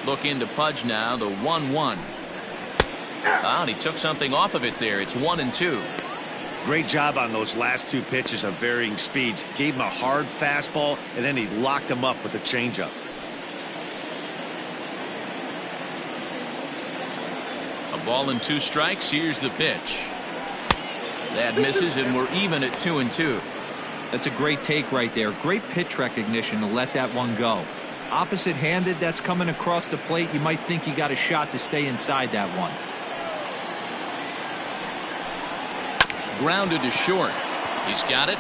S1: Looking to Pudge now, the 1-1. And he took something off of it there. It's 1-2.
S2: Great job on those last two pitches of varying speeds. Gave him a hard fastball, and then he locked him up with a changeup.
S1: A ball and 2 strikes. Here's the pitch. That misses, and we're even at 2-2.
S4: That's a great take right there. Great pitch recognition to let that one go. Opposite-handed, that's coming across the plate. You might think you got a shot to stay inside that one.
S1: Grounded to short. He's got it.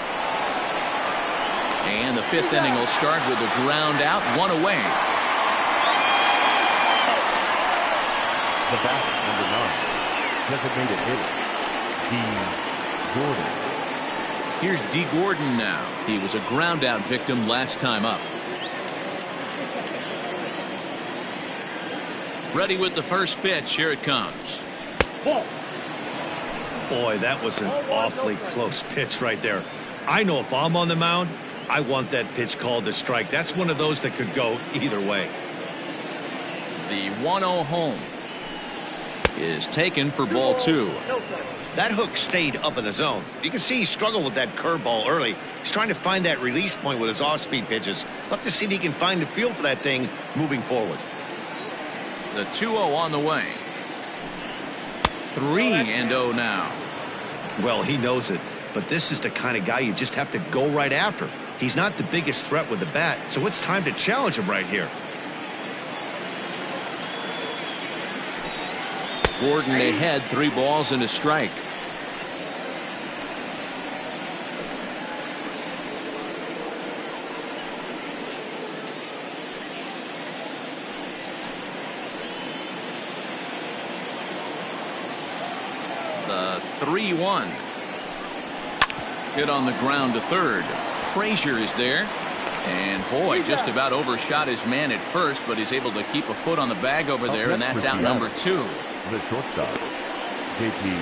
S1: And the 5th inning will start with a ground out, 1 away.
S3: The batter, number 9, designated hitter, D. Gordon.
S1: Here's D. Gordon now. He was a ground out victim last time up. Ready with the first pitch. Here it comes.
S5: Ball.
S2: Boy, that was an awfully close pitch right there. I know if I'm on the mound, I want that pitch called a strike. That's one of those that could go either way.
S1: The 1-0 home is taken for ball 2.
S2: That hook stayed up in the zone. You can see he struggled with that curveball early. He's trying to find that release point with his off-speed pitches. We'll have to see if he can find the feel for that thing moving forward.
S1: The 2-0 on the way. 3-0 now.
S2: Well, he knows it, but this is the kind of guy you just have to go right after. He's not the biggest threat with the bat, so it's time to challenge him right here.
S1: Gordon ahead, 3 balls and a strike. The 3-1. Hit on the ground to third. Frazier is there. And boy, just about overshot his man at first, but he's able to keep a foot on the bag over there, and that's out number 2.
S3: The shortstop, J.P.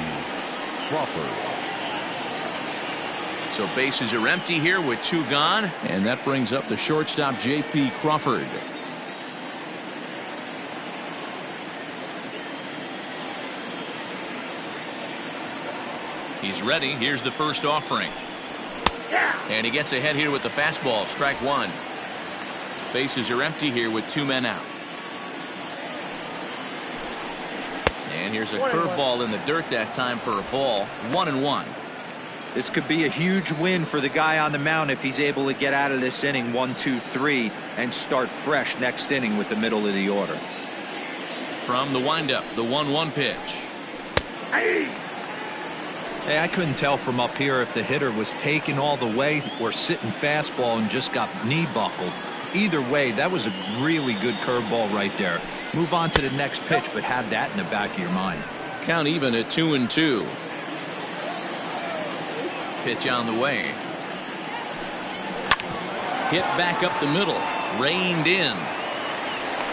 S3: Crawford.
S1: So bases are empty here with 2 gone, and that brings up the shortstop, J.P. Crawford. He's ready. Here's the first offering. And he gets ahead here with the fastball. Strike 1. Bases are empty here with 2 men out. And here's a curveball in the dirt that time for a ball. 1-1.
S4: This could be a huge win for the guy on the mound if he's able to get out of this inning 1, 2, 3 and start fresh next inning with the middle of the order.
S1: From the windup, the 1-1 pitch.
S4: Hey, I couldn't tell from up here if the hitter was taking all the way or sitting fastball and just got knee buckled. Either way, that was a really good curveball right there. Move on to the next pitch, but have that in the back of your mind.
S1: Count even at 2-2. Pitch on the way. Hit back up the middle. Reined in.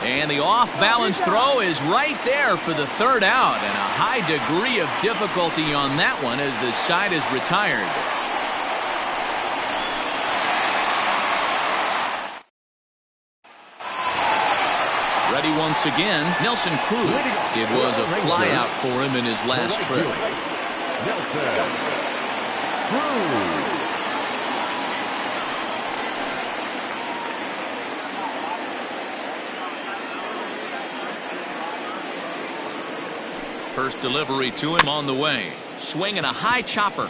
S1: And the off-balance throw is right there for the 3rd out. And a high degree of difficulty on that one as the side is retired. Ready once again, Nelson Cruz. It was a flyout for him in his last trip.
S3: Nelson Cruz.
S1: First delivery to him on the way. Swinging a high chopper.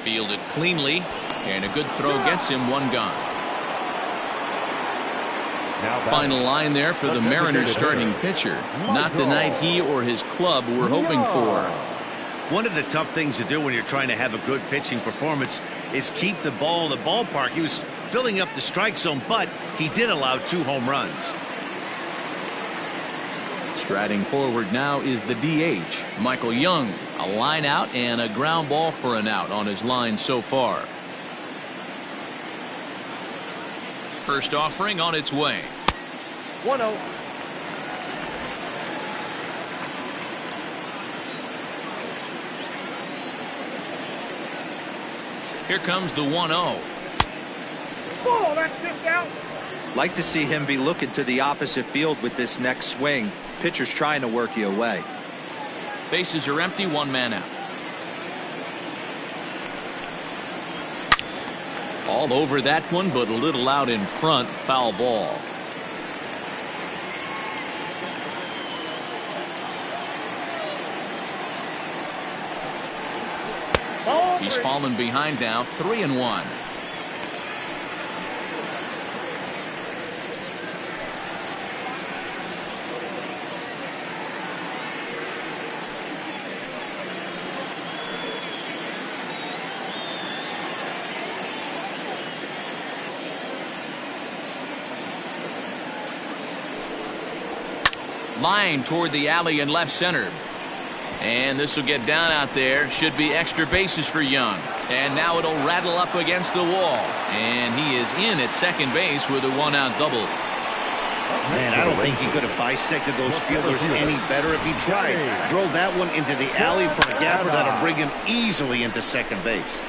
S1: Fielded cleanly. And a good throw gets him 1 gone. Final line there for the Mariners starting pitcher. Not the night he or his club were hoping for.
S2: One of the tough things to do when you're trying to have a good pitching performance is keep the ball in the ballpark. He was filling up the strike zone, but he did allow 2 home runs.
S1: Striding forward now is the DH, Michael Young. A line out and a ground ball for an out on his line so far. First offering on its way.
S5: 1-0.
S1: Here comes the 1-0.
S5: Ball, that's kicked out.
S4: Like to see him be looking to the opposite field with this next swing. Pitcher's trying to work you away.
S1: Bases are empty, one man out. All over that one, but a little out in front. Foul ball. He's fallen behind now, 3-1. Line toward the alley in left center. And this will get down out there. Should be extra bases for Young. And now it'll rattle up against the wall. And he is in at second base with a one-out double.
S2: Man, I don't think he could have bisected those fielders any better if he tried. Drove that one into the alley for a gapper that'll bring him easily into second base.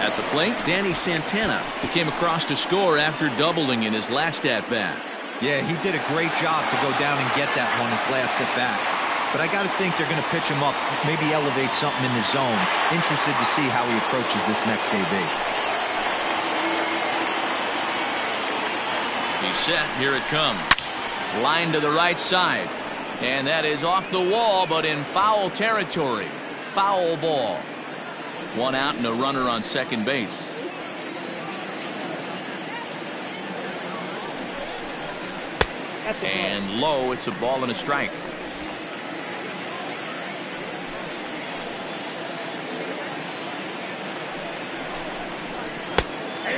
S1: At the plate, Danny Santana, who came across to score after doubling in his last at-bat.
S4: Yeah, he did a great job to go down and get that one his last at-bat. But I got to think they're going to pitch him up, maybe elevate something in the zone. Interested to see how he approaches this next AB.
S1: He's set. Here it comes. Line to the right side. And that is off the wall, but in foul territory. Foul ball. One out and a runner on second base. And low, it's a ball and a strike.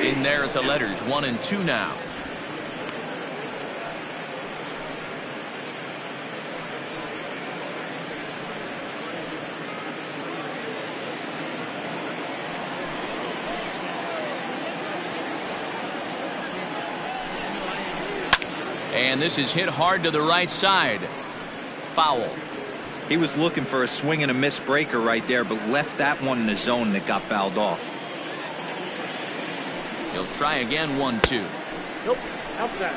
S1: In there at the letters, 1-2 now. And this is hit hard to the right side. Foul.
S4: He was looking for a swing and a miss breaker right there, but left that one in the zone that got fouled off.
S1: He'll try again, 1-2.
S5: Nope, out that.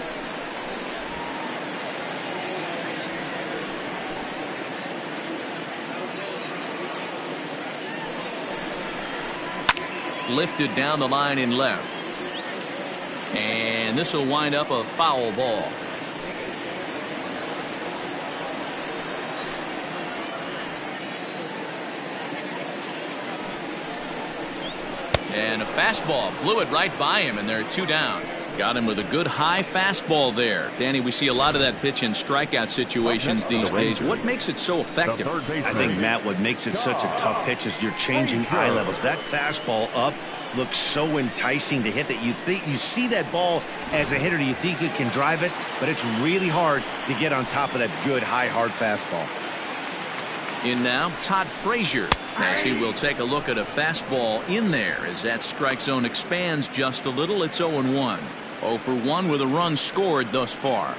S1: Lifted down the line in left. And this will wind up a foul ball. And a fastball blew it right by him, and there are two down. Got him with a good high fastball there. Danny, we see a lot of that pitch in strikeout situations these days. What makes it so effective?
S2: I think, Matt, what makes it such a tough pitch is you're changing eye levels. That fastball up looks so enticing to hit that you see that ball as a hitter, you think you can drive it, but it's really hard to get on top of that good high hard fastball.
S1: In now, Todd Frazier, as he will take a look at a fastball in there as that strike zone expands just a little. It's 0-1. 0 for 1 with a run scored thus far.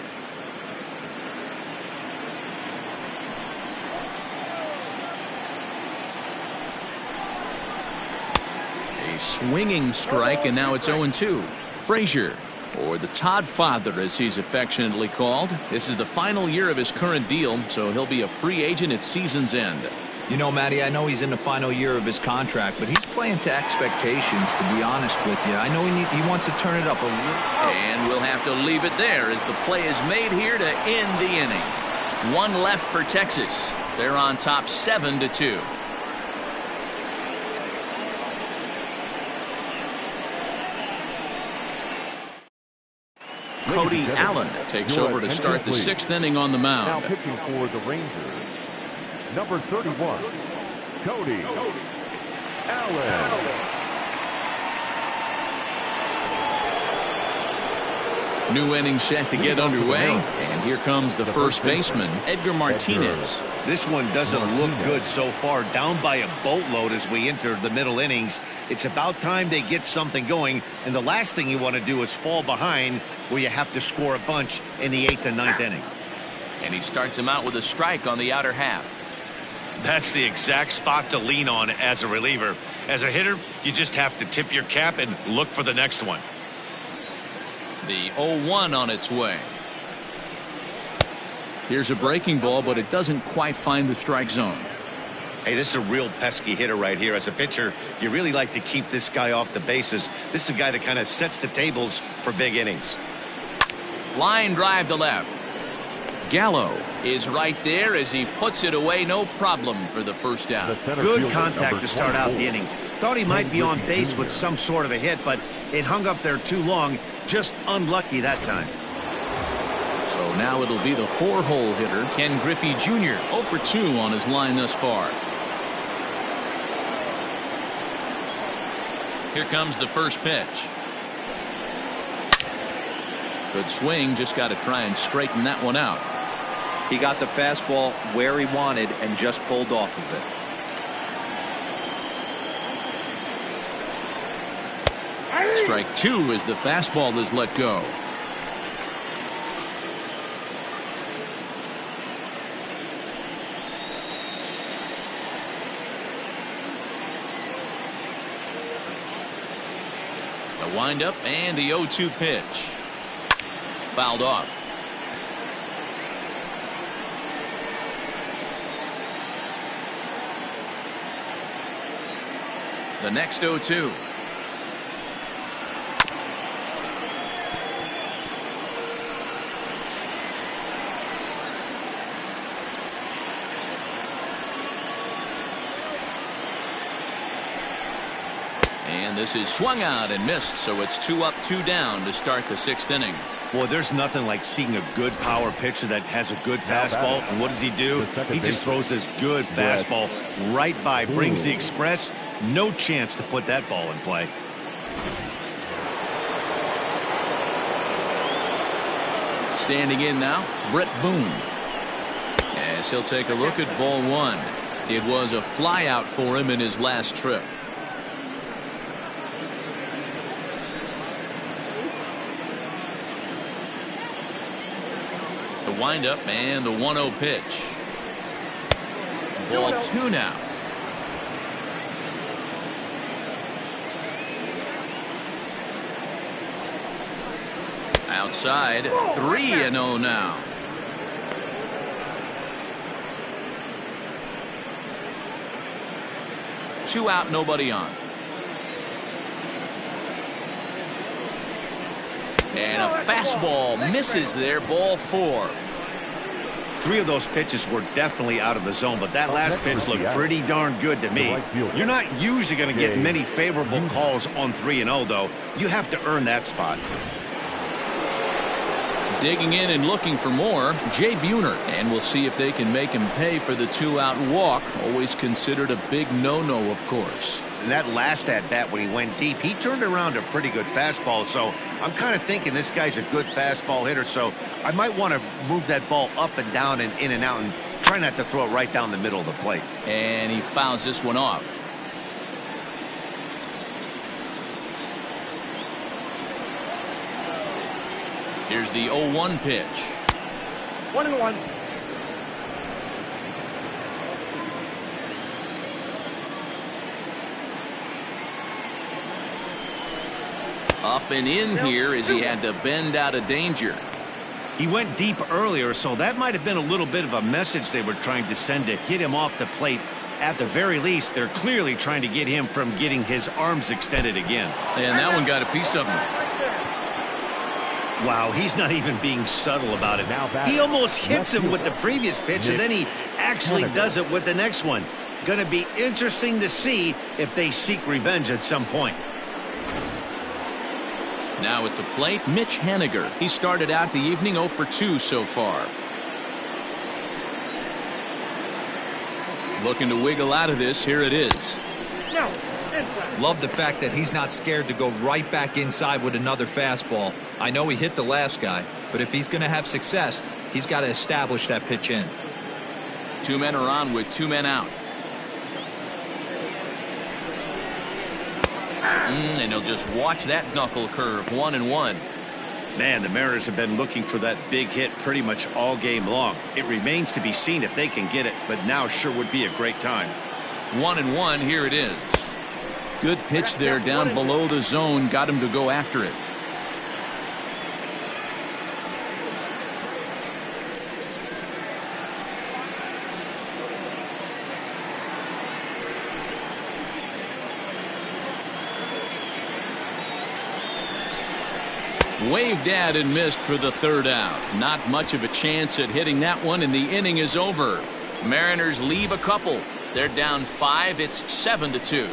S1: A swinging strike, and now it's 0-2. Frazier, or the Todd Father as he's affectionately called. This is the final year of his current deal, so he'll be a free agent at season's end.
S4: You know, Matty, I know he's in the final year of his contract, but he's playing to expectations, to be honest with you. I know he wants to turn it up a little.
S1: And we'll have to leave it there as the play is made here to end the inning. One left for Texas. They're on top 7-2. Cody Allen takes over to start the sixth inning on the mound.
S3: Now pitching for the Rangers, number 31, Cody Allen.
S1: New inning set to get underway, and here comes the first baseman, Edgar Martinez.
S2: This one doesn't look good so far. Down by a boatload as we enter the middle innings. It's about time they get something going, and the last thing you want to do is fall behind where you have to score a bunch in the 8th and 9th inning.
S1: And he starts him out with a strike on the outer half.
S2: That's the exact spot to lean on as a reliever. As a hitter, you just have to tip your cap and look for the next one.
S1: The 0-1 on its way. Here's a breaking ball, but it doesn't quite find the strike zone.
S2: Hey, this is a real pesky hitter right here. As a pitcher, you really like to keep this guy off the bases. This is a guy that kind of sets the tables for big innings.
S1: Line drive to left. Gallo is right there as he puts it away, no problem for the first out.
S2: Good contact to start out the inning. Thought he might be on base with some sort of a hit, but it hung up there too long. Just unlucky that time.
S1: So now it'll be the 4-hole hitter, Ken Griffey Jr. 0 for 2 on his line thus far. Here comes the first pitch. Good swing, just got to try and straighten that one out.
S4: He got the fastball where he wanted and just pulled off of it.
S1: Strike 2 as the fastball is let go. The windup and the 0-2 pitch. Fouled off. The next 0-2. And this is swung out and missed, so it's 2 up, 2 down to start the 6th inning.
S2: Boy, there's nothing like seeing a good power pitcher that has a good fastball. And what does he do? He just throws this good fastball right by, brings the express. No chance to put that ball in play.
S1: Standing in now, Brett Boone. As he'll take a look at ball 1. It was a flyout for him in his last trip. The windup and the 1-0 pitch. Ball 2 now. Outside, 3-0 now. Two out, nobody on. And a fastball misses there, ball 4.
S2: 3 of those pitches were definitely out of the zone, but that last pitch looked pretty darn good to me. You're not usually going to get many favorable calls on 3-0, though. You have to earn that spot.
S1: Digging in and looking for more, Jay Buhner, and we'll see if they can make him pay for the 2-out walk. Always considered a big no-no, of course.
S2: And that last at-bat when he went deep, he turned around a pretty good fastball, so I'm kind of thinking this guy's a good fastball hitter, so I might want to move that ball up and down and in and out and try not to throw it right down the middle of the plate.
S1: And he fouls this one off. Here's the 0-1 pitch.
S5: 1-1.
S1: Up and in here as he had to bend out of danger.
S2: He went deep earlier, so that might have been a little bit of a message they were trying to send to get him off the plate. At the very least, they're clearly trying to get him from getting his arms extended again.
S1: And that one got a piece of him.
S2: Wow, he's not even being subtle about it. He almost hits him with the previous pitch, and then he actually does it with the next one. Going to be interesting to see if they seek revenge at some point.
S1: Now at the plate, Mitch Haniger. He started out the evening 0 for 2 so far. Looking to wiggle out of this. Here it is.
S5: No.
S4: Love the fact that he's not scared to go right back inside with another fastball. I know he hit the last guy, but if he's going to have success, he's got to establish that pitch in.
S1: 2 men are on with 2 men out. And he'll just watch that knuckle curve. 1-1.
S2: Man, the Mariners have been looking for that big hit pretty much all game long. It remains to be seen if they can get it, but now sure would be a great time.
S1: 1-1, here it is. Good pitch there down below the zone, got him to go after it. Waved at and missed for the third out. Not much of a chance at hitting that one, and the inning is over. Mariners leave a couple. They're down 5. It's 7-2.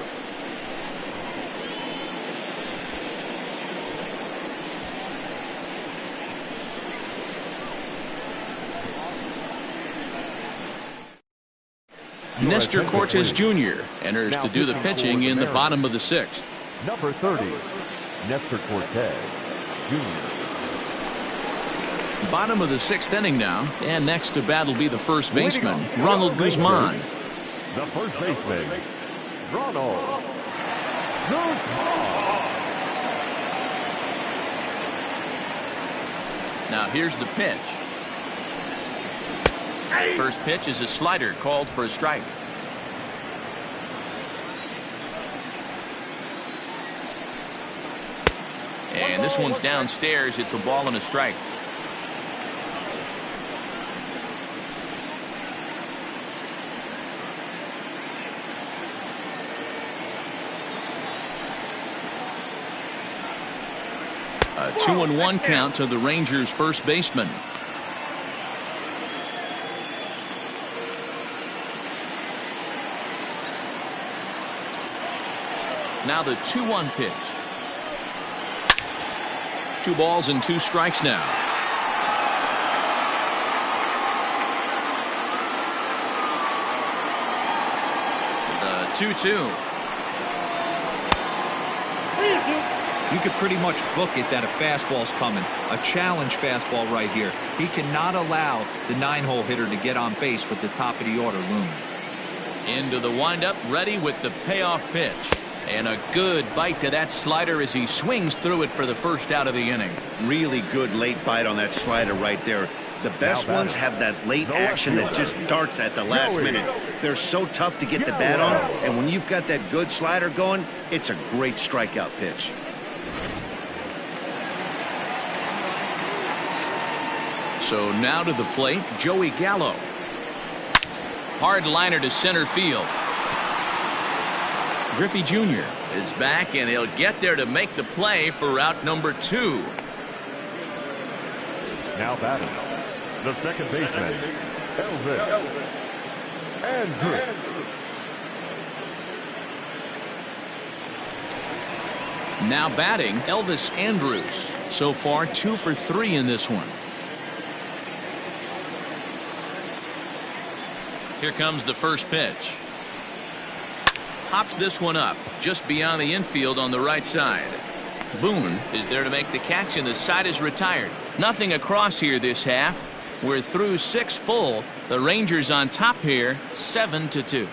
S1: Nestor Cortes Jr. enters to do the pitching in the bottom of the 6th.
S3: Number 30, Nestor Cortes Jr.
S1: Bottom of the 6th inning now, and next to bat will be the first baseman, Ronald Guzman.
S3: The first baseman, Ronald Guzman.
S1: Now here's the pitch. First pitch is a slider called for a strike. And this one's downstairs. It's a ball and a strike. A 2-1 count to the Rangers' first baseman. Now the 2-1 pitch. 2 balls and 2 strikes now. The 2-2.
S4: You could pretty much book it that a fastball's coming. A challenge fastball right here. He cannot allow the 9-hole hitter to get on base with the top of the order looming.
S1: Into the windup, ready with the payoff pitch. And a good bite to that slider as he swings through it for the first out of the inning.
S2: Really good late bite on that slider right there. The best ones have that late action that just darts at the last minute. They're so tough to get the bat on, and when you've got that good slider going, it's a great strikeout pitch.
S1: So now to the plate, Joey Gallo. Hard liner to center field. Griffey Jr. is back, and he'll get there to make the play for out number 2.
S3: Now batting, the second baseman, Elvis Andrus.
S1: Now batting, Elvis Andrus. So far 2 for 3 in this one. Here comes the first pitch. Pops this one up just beyond the infield on the right side. Boone is there to make the catch, and the side is retired. Nothing across here this half. We're through 6 full. The Rangers on top here, 7-2.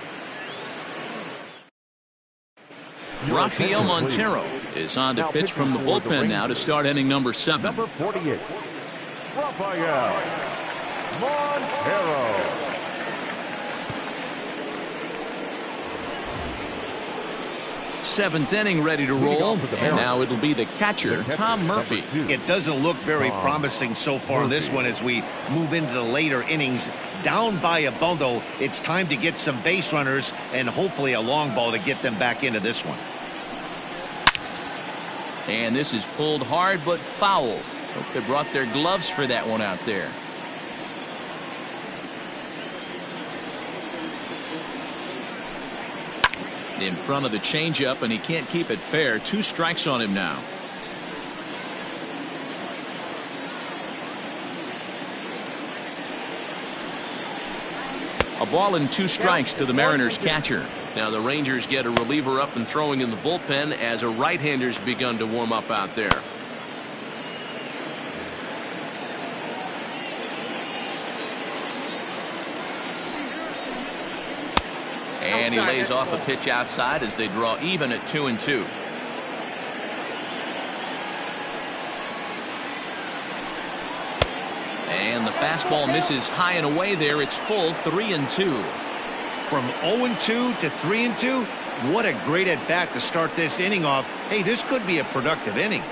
S1: Rafael Montero is on to pitch from the bullpen now to start inning number 7.
S3: Number 48, Rafael Montero.
S1: 7th inning ready to roll, and now it'll be the catcher, Tom Murphy.
S2: It doesn't look very promising so far in this one as we move into the later innings. Down by a bundle, it's time to get some base runners and hopefully a long ball to get them back into this one.
S1: And this is pulled hard but foul. Hope they brought their gloves for that one out there. In front of the changeup, and he can't keep it fair. 2 strikes on him now. A ball and 2 strikes to the Mariners catcher. Now the Rangers get a reliever up and throwing in the bullpen as a right-hander's begun to warm up out there. And he lays off a pitch outside as they draw even at 2-2. fastball misses high and away there. It's full 3-2.
S2: From 0-2 to 3-2, what a great at bat to start this inning off. Hey, this could be a productive inning.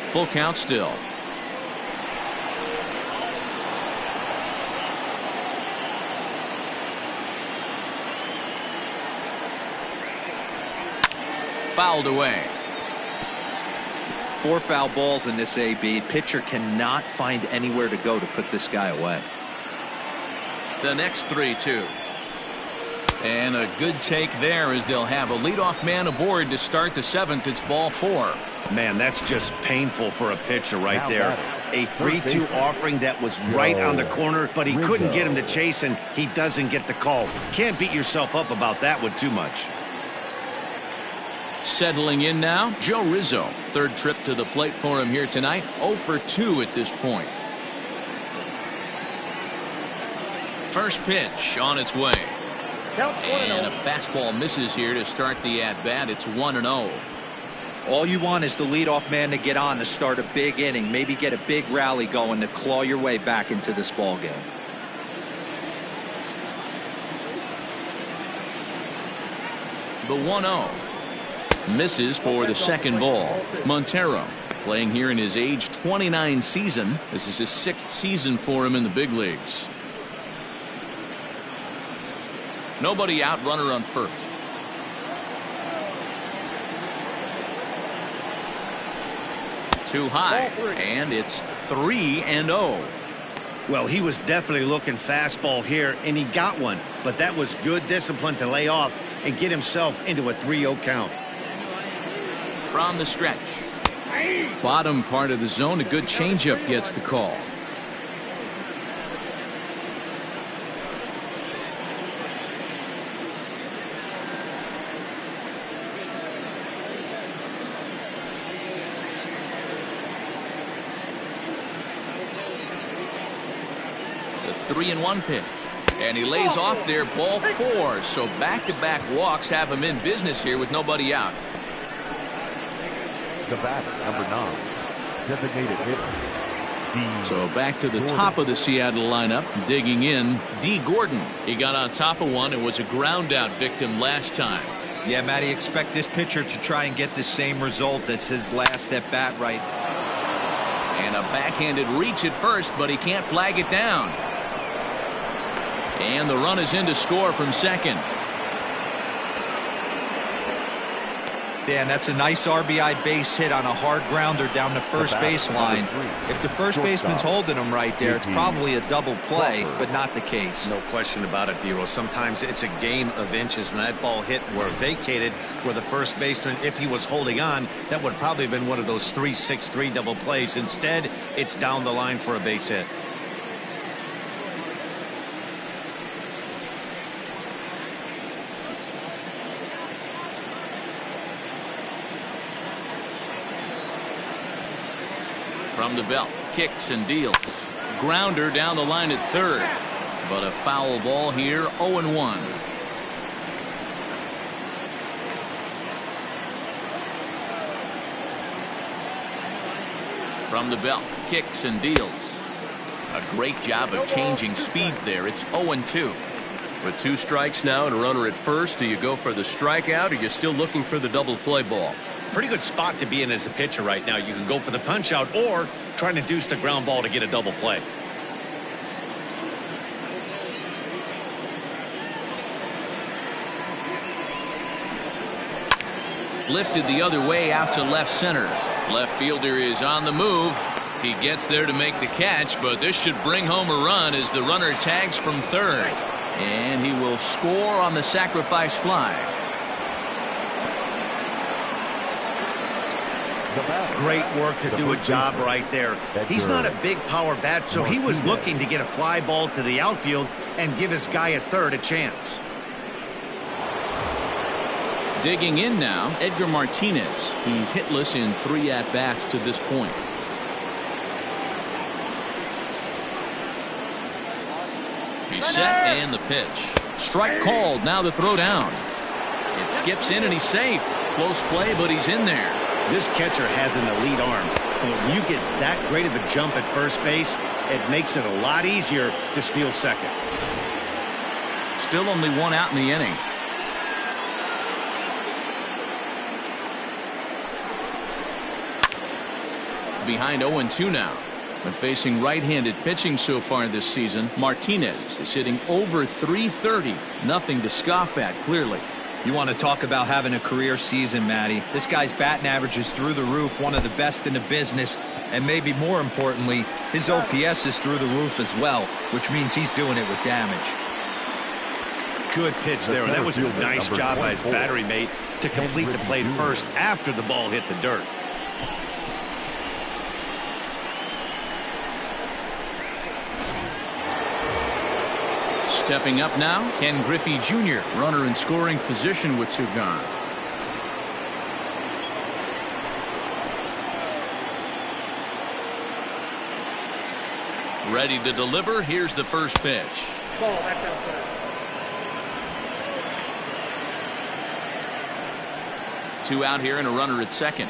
S1: Full count still. Fouled away.
S4: 4 foul balls in this AB. Pitcher cannot find anywhere to go to put this guy away.
S1: The next 3-2. And a good take there as they'll have a leadoff man aboard to start the 7th. It's ball 4.
S2: Man, that's just painful for a pitcher right
S3: Now
S2: there. A 3-2 offering that was right on the corner, but he couldn't get him to chase, and he doesn't get the call. Can't beat yourself up about that one too much.
S1: Settling in now, Joe Rizzo. Third trip to the plate for him here tonight. 0 for 2 at this point. First pitch on its way. And a fastball misses here to start the at-bat. It's 1-0.
S4: All you want is the leadoff man to get on to start a big inning, maybe get a big rally going to claw your way back into this ball game.
S1: The 1-0 misses for the second ball. Montero playing here in his age 29 season. This is his 6th season for him in the big leagues. Nobody out, runner on first. Too high, and it's 3-0.
S2: Well, he was definitely looking fastball here, and he got one. But that was good discipline to lay off and get himself into a 3-0 count.
S1: From the stretch. Bottom part of the zone, a good changeup gets the call. The 3-1 pitch. And he lays off there, ball 4. So back-to-back walks have him in business here with nobody out.
S3: The batter, number 9, designated hitter.
S1: So back to the top of the Seattle lineup, digging in, D. Gordon. He got on top of one and was a ground out victim last time.
S4: Yeah, Matty, expect this pitcher to try and get the same result. That's his last at bat right.
S1: And a backhanded reach at first, but he can't flag it down. And the run is in to score from second.
S4: Dan, that's a nice RBI base hit on a hard grounder down the first base line. If the first baseman's holding him right there, it's probably a double play, but not the case.
S2: No question about it, D-Roll. Sometimes it's a game of inches, and that ball hit where vacated where the first baseman, if he was holding on, that would probably have been one of those 3-6-3 double plays. Instead, it's down the line for a base hit.
S1: From the belt, kicks and deals. Grounder down the line at third. But a foul ball here, 0-1. From the belt, kicks and deals. A great job of changing speeds there. It's 0-2.
S7: With 2 strikes now and a runner at first, do you go for the strikeout, or are you still looking for the double play ball?
S2: Pretty good spot to be in as a pitcher right now. You can go for the punch out or trying to deuce the ground ball to get a double play.
S1: Lifted the other way out to left center. Left fielder is on the move. He gets there to make the catch, but this should bring home a run as the runner tags from third. And he will score on the sacrifice fly.
S2: Great work to do a job right there. He's not a big power bat, so he was looking to get a fly ball to the outfield and give his guy at third a chance.
S1: Digging in now, Edgar Martinez. He's hitless in 3 at-bats to this point. He's set and the pitch. Strike called. Now the throw down. It skips in and he's safe. Close play, but he's in there.
S2: This catcher has an elite arm. And when you get that great of a jump at first base, it makes it a lot easier to steal second.
S1: Still only one out in the inning. Behind 0-2 now. When facing right-handed pitching so far this season, Martinez is hitting over .330. Nothing to scoff at, clearly.
S4: You want to talk about having a career season, Matty. This guy's batting average is through the roof, one of the best in the business, and maybe more importantly, his OPS is through the roof as well, which means he's doing it with damage.
S2: Good pitch there. That was a nice job by his battery mate to complete the play first after the ball hit the dirt.
S1: Stepping up now, Ken Griffey Jr., runner in scoring position with two gone. Ready to deliver. Here's the first pitch.
S5: Ball back outside.
S1: Two out here and a runner at second.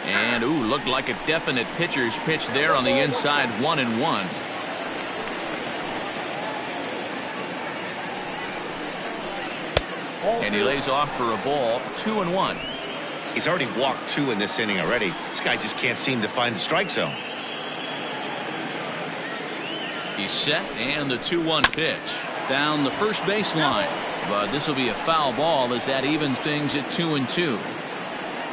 S1: And, ooh, looked like a definite pitcher's pitch there on the inside, 1-1. And he lays off for a ball, 2-1.
S2: He's already walked 2 in this inning already. This guy just can't seem to find the strike zone.
S1: He's set, and the 2-1 pitch. Down the first baseline. But this will be a foul ball as that evens things at 2-2.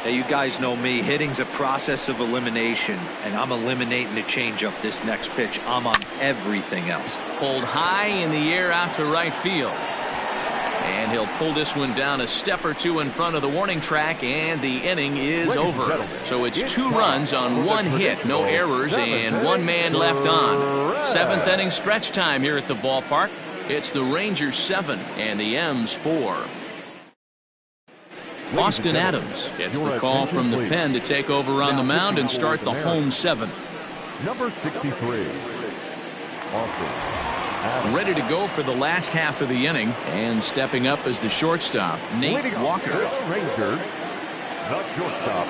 S4: Hey, you guys know me. Hitting's a process of elimination, and I'm eliminating the changeup this next pitch. I'm on everything else.
S1: Pulled high in the air out to right field. And he'll pull this one down a step or two in front of the warning track, and the inning is over. So it's 2 runs on 1 hit, no errors, and 1 man left on. 7th inning stretch time here at the ballpark. It's the Rangers 7 and the M's 4. Austin Adams gets the call from the pen to take over on the mound and start the home 7th.
S3: Number 63, Austin Adams.
S1: Ready to go for the last half of the inning, and stepping up as the shortstop, Nate Walker.
S3: Rangers, the shortstop,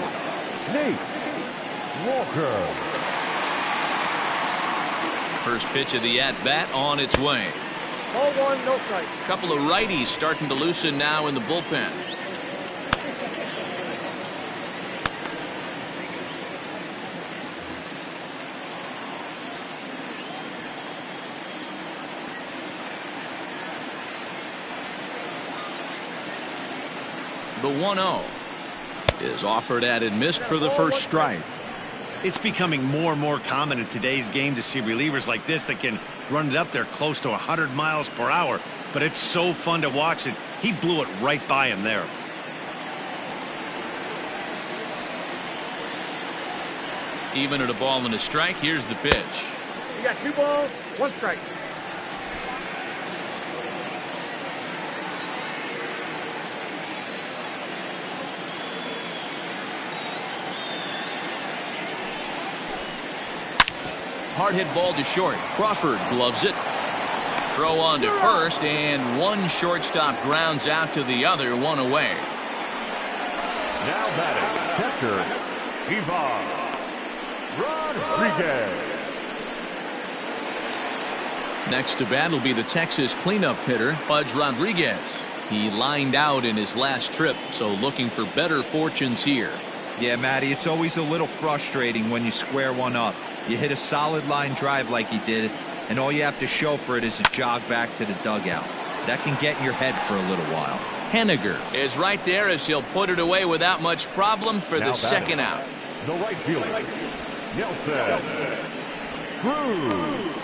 S3: Nate Walker.
S1: First pitch of the at-bat on its way.
S5: Ball 1, no strike.
S1: Couple of righties starting to loosen now in the bullpen. The 1-0 is offered at and missed for the first strike.
S2: It's becoming more and more common in today's game to see relievers like this that can run it up there close to 100 miles per hour. But it's so fun to watch it. He blew it right by him there.
S1: Even at a ball and a strike, here's the pitch.
S5: You got 2 balls, 1 strike.
S1: Hard hit ball to short. Crawford gloves it. Throw on to first, and one shortstop grounds out to the other, 1 away.
S3: Now batting, catcher, Ivan Rodriguez.
S1: Next to bat will be the Texas cleanup hitter, Pudge Rodriguez. He lined out in his last trip, so looking for better fortunes here.
S4: Yeah, Matty, it's always a little frustrating when you square one up. You hit a solid line drive like he did, and all you have to show for it is a jog back to the dugout. That can get in your head for a little while.
S1: Henniger is right there as he'll put it away without much problem for the second out.
S3: The right fielder, Nelson Cruz.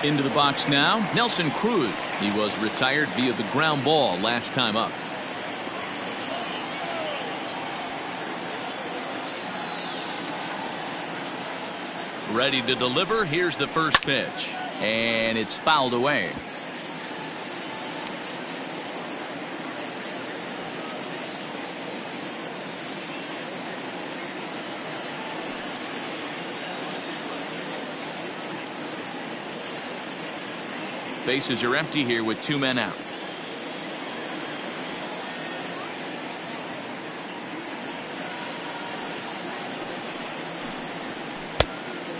S1: Into the box now, Nelson Cruz. He was retired via the ground ball last time up. Ready to deliver. Here's the first pitch, and it's fouled away. Bases are empty here with 2 men out.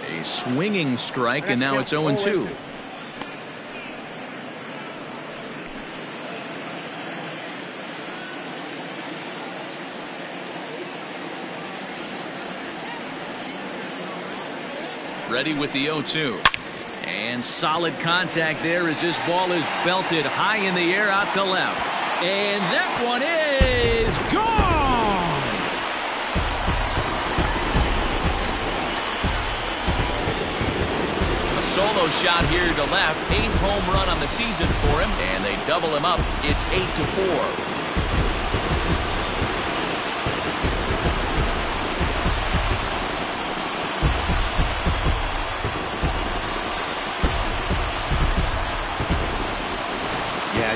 S1: A swinging strike, and now it's 0-2. Ready with the 0-2. And solid contact there as this ball is belted high in the air out to left. And that one is gone! A solo shot here to left. 8th home run on the season for him. And they double him up. It's 8-4.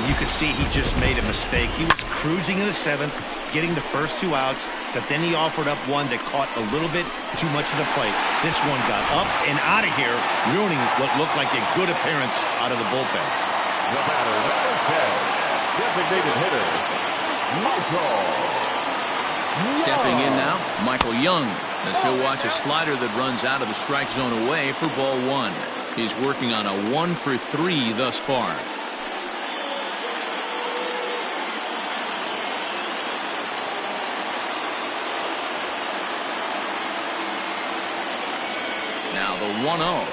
S2: You could see he just made a mistake. He was cruising in the 7th, getting the first 2 outs, but then he offered up one that caught a little bit too much of the plate. This one got up and out of here, ruining what looked like a good appearance out of the bullpen.
S3: The batter, number 10, designated hitter, Michael.
S1: Stepping in now, Michael Young, as he'll watch a slider that runs out of the strike zone away for ball 1. He's working on a 1-for-3 thus far. Now the 1-0.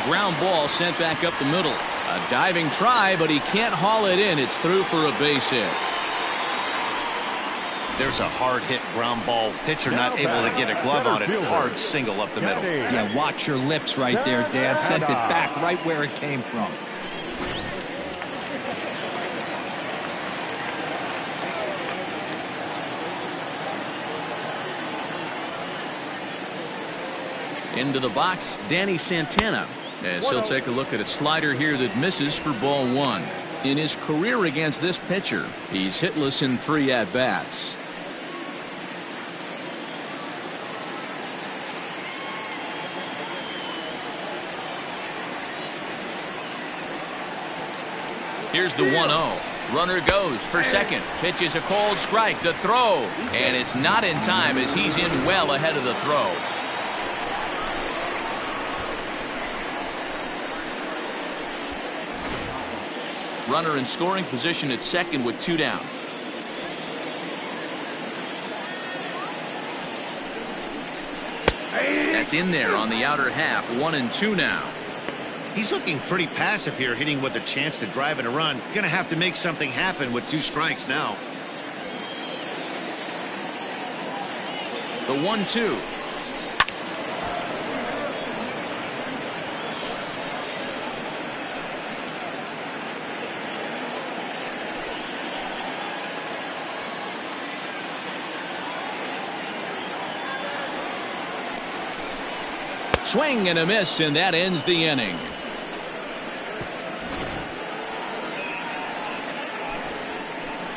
S1: Ground ball sent back up the middle. A diving try, but he can't haul it in. It's through for a base hit.
S2: There's a hard hit ground ball. Pitcher not able to get a glove on it. Hard single up the middle.
S4: Yeah, watch your lips right there, Dad. Sent it back right where it came from.
S1: Into the box, Danny Santana, as he'll take a look at a slider here that misses for ball 1. In his career against this pitcher, he's hitless in 3 at-bats. Here's the 1-0. Runner goes for second. Pitch is a cold strike. The throw. And it's not in time as he's in well ahead of the throw. Runner in scoring position at second with 2 down. That's in there on the outer half. 1-2 now.
S2: He's looking pretty passive here, hitting with a chance to drive in a run. Gonna have to make something happen with 2 strikes now.
S1: The 1-2. Swing and a miss, and that ends the inning.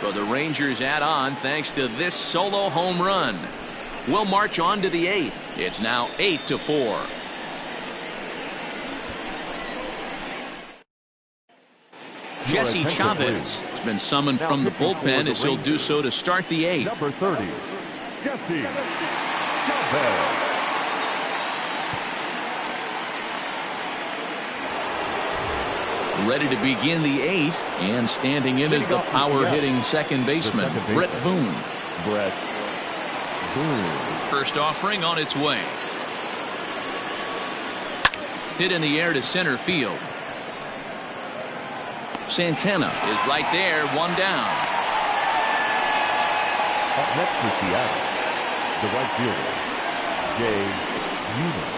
S1: So the Rangers add on thanks to this solo home run. We'll march on to the 8th. It's now 8-4. Jesse Chavez has been summoned from the bullpen as he'll do so to start the 8th.
S3: Number 30, Jesse Chavez.
S1: Ready to begin the 8th, and standing in is the power-hitting second baseman, Brett Boone. First offering on its way. Hit in the air to center field. Santana is right there, 1 down.
S3: Up next for Seattle, the right fielder, Jay Buhner.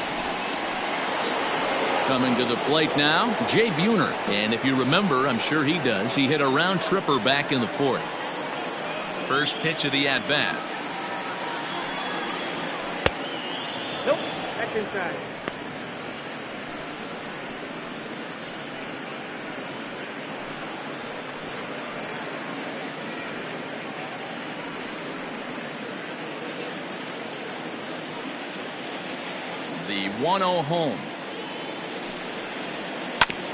S1: Coming to the plate now, Jay Buhner. And if you remember, I'm sure he does, he hit a round tripper back in the 4th. First pitch of the at-bat.
S5: Nope, that's inside.
S1: The 1-0 home.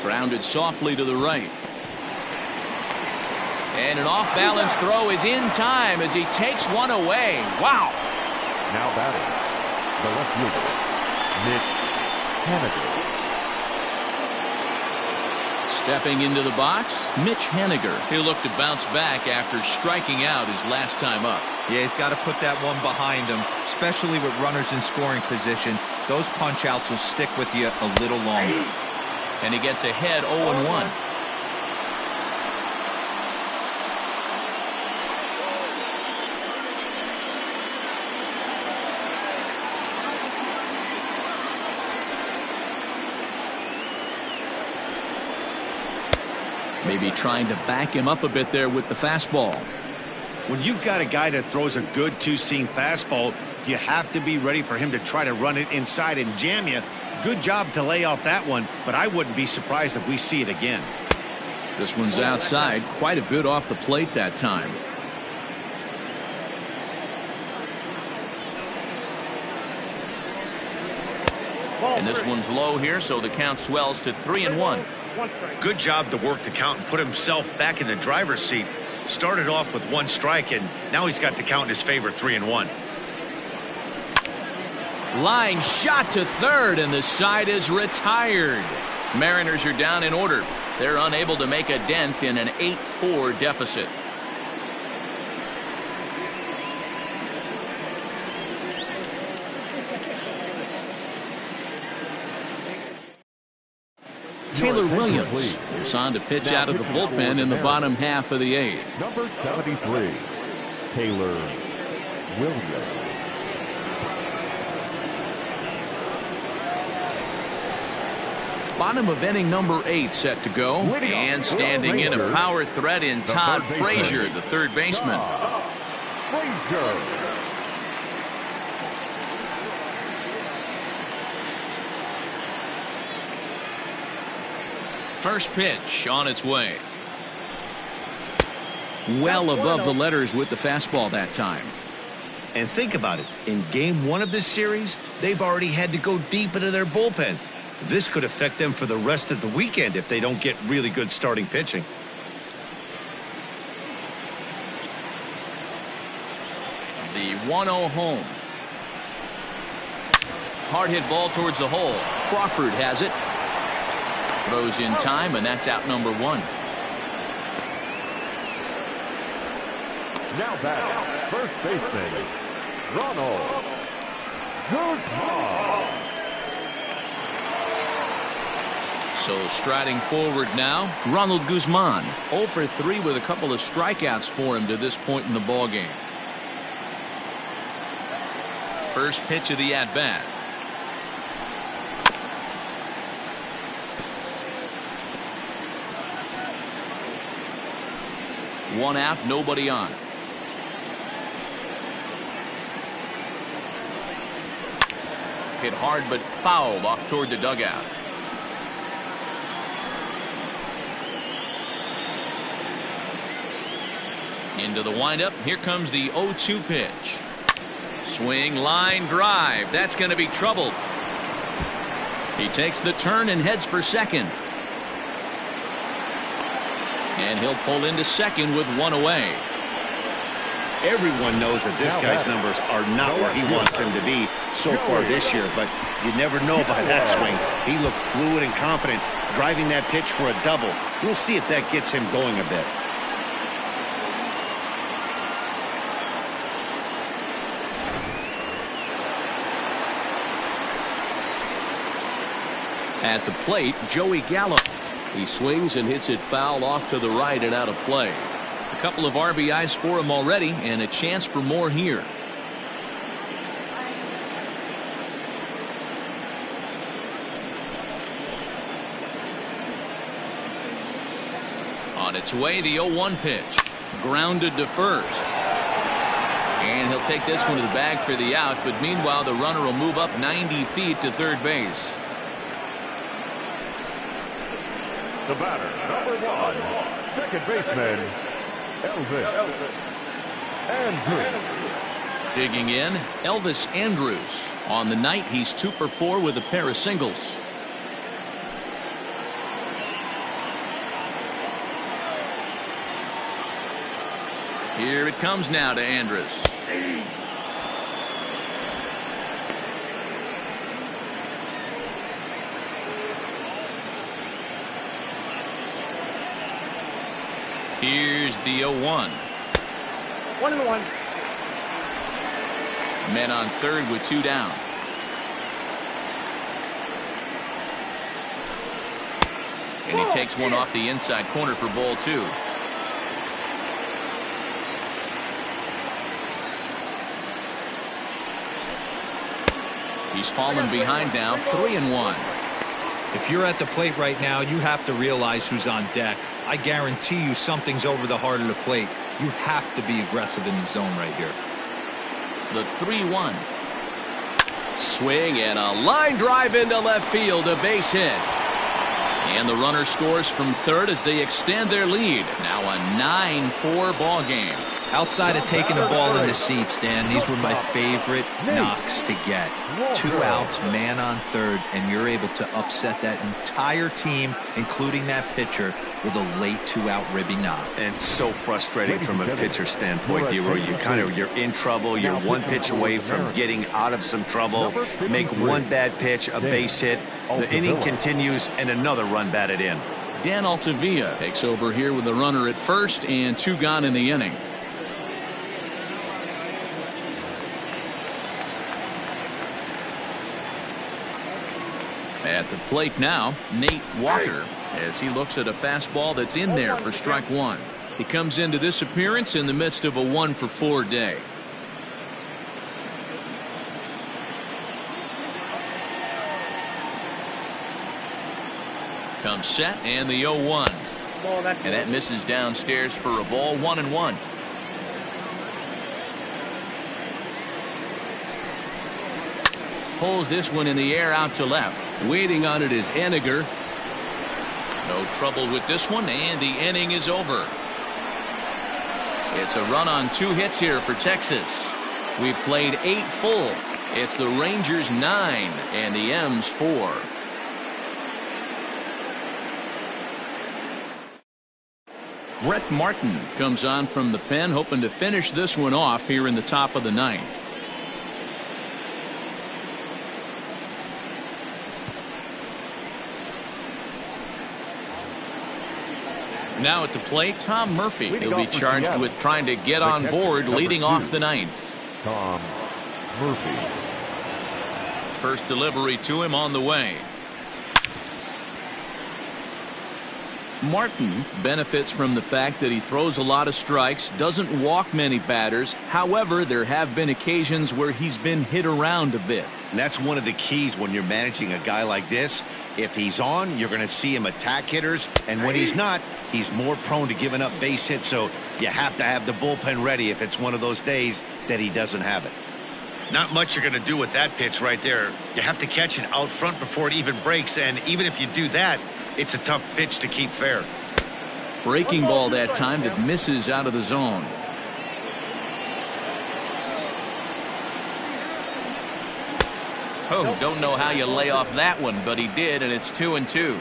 S1: Grounded softly to the right. And an off-balance throw is in time as he takes one away. Wow.
S3: Now batting, the left fielder, Mitch Haniger.
S1: Stepping into the box, Mitch Haniger. He'll look to bounce back after striking out his last time up.
S4: Yeah, he's got to put that one behind him, especially with runners in scoring position. Those punch-outs will stick with you a little longer.
S1: And he gets ahead 0-1. Maybe trying to back him up a bit there with the fastball.
S2: When you've got a guy that throws a good two-seam fastball, you have to be ready for him to try to run it inside and jam you. Good job to lay off that one, but I wouldn't be surprised if we see it again.
S1: This one's outside, quite a bit off the plate that time. And this one's low here, so the count swells to 3-1.
S2: Good job to work the count and put himself back in the driver's seat. Started off with one strike, and now he's got the count in his favor, 3-1.
S1: Line shot to third, and the side is retired. Mariners are down in order. They're unable to make a dent in an 8-4 deficit. Taylor Williams is on to pitch out of the bullpen in the bottom half of the eighth.
S3: Number 73, Taylor Williams.
S1: Bottom of inning number 8 set to go. And standing in a power threat in Todd Frazier, the third baseman.
S3: Frazier.
S1: First pitch on its way. Well above the letters with the fastball that time.
S2: And think about it. In game 1 of this series, they've already had to go deep into their bullpen. This could affect them for the rest of the weekend if they don't get really good starting pitching.
S1: The 1-0 home. Hard hit ball towards the hole. Crawford has it. Throws in time, and that's out number 1.
S3: Now back, first baseman, Ronald Guzman.
S1: So striding forward now, Ronald Guzman. 0 for 3 with a couple of strikeouts for him to this point in the ballgame. First pitch of the at-bat. One out, nobody on. Hit hard but fouled off toward the dugout. Into the windup. Here comes the 0-2 pitch. Swing, line drive. That's going to be trouble. He takes the turn and heads for second. And he'll pull into second with one away.
S2: Everyone knows that this guy's numbers are not where he wants them to be so far this year, but you never know about that swing. He looked fluid and confident, driving that pitch for a double. We'll see if that gets him going a bit.
S1: At the plate, Joey Gallo. He swings and hits it foul off to the right and out of play. A couple of RBIs for him already, and a chance for more here. On its way, the 0-1 pitch. Grounded to first. And he'll take this one to the bag for the out, but meanwhile the runner will move up 90 feet to third base.
S3: The batter, number 1, second baseman, Elvis Andrus.
S1: Digging in, Elvis Andrus. On the night, he's 2 for 4 with a pair of singles. Here it comes now to Andrus. Here's the 0-1.
S5: 1-1.
S1: Men on third with 2 down. And he takes one off the inside corner for ball 2. He's fallen behind now, 3-1.
S4: If you're at the plate right now, you have to realize who's on deck. I guarantee you something's over the heart of the plate. You have to be aggressive in the zone right here.
S1: The 3-1. Swing and a line drive into left field, a base hit. And the runner scores from third as they extend their lead. Now a 9-4 ball game.
S4: Outside of taking the ball in the seats, Dan, these were my favorite knocks to get. 2 outs, man on third, and you're able to upset that entire team, including that pitcher, with a late 2-out ribby knock.
S2: And so frustrating from a pitcher standpoint, D-Roy. You're in trouble. You're 1 pitch away from getting out of some trouble. Make 1 bad pitch, a base hit. The inning continues, and another run batted in.
S1: Dan Altavilla takes over here with the runner at first and 2 gone in the inning. At the plate now, Nate Walker, as he looks at a fastball that's in there for strike 1. He comes into this appearance in the midst of a 1-for-4 day. Comes set and the 0-1. And that misses downstairs for a ball, 1-1. Pulls this one in the air out to left. Waiting on it is Eniger. No trouble with this one, and the inning is over. It's a run on 2 hits here for Texas. We've played 8 full. It's the Rangers 9 and the M's 4. Brett Martin comes on from the pen, hoping to finish this one off here in the top of the 9th. Now at the plate, Tom Murphy. He'll be charged with trying to get on board leading off the 9th.
S3: Tom Murphy.
S1: First delivery to him on the way. Martin benefits from the fact that he throws a lot of strikes, doesn't walk many batters. However, there have been occasions where he's been hit around a bit.
S2: And that's one of the keys when you're managing a guy like this. If he's on, you're going to see him attack hitters, and when he's not, he's more prone to giving up base hits, so you have to have the bullpen ready if it's one of those days that he doesn't have it. Not much you're going to do with that pitch right there. You have to catch it out front before it even breaks, and even if you do that, it's a tough pitch to keep fair.
S1: Breaking ball that time that misses out of the zone. Oh, don't know how you lay off that one, but he did, and it's 2-2.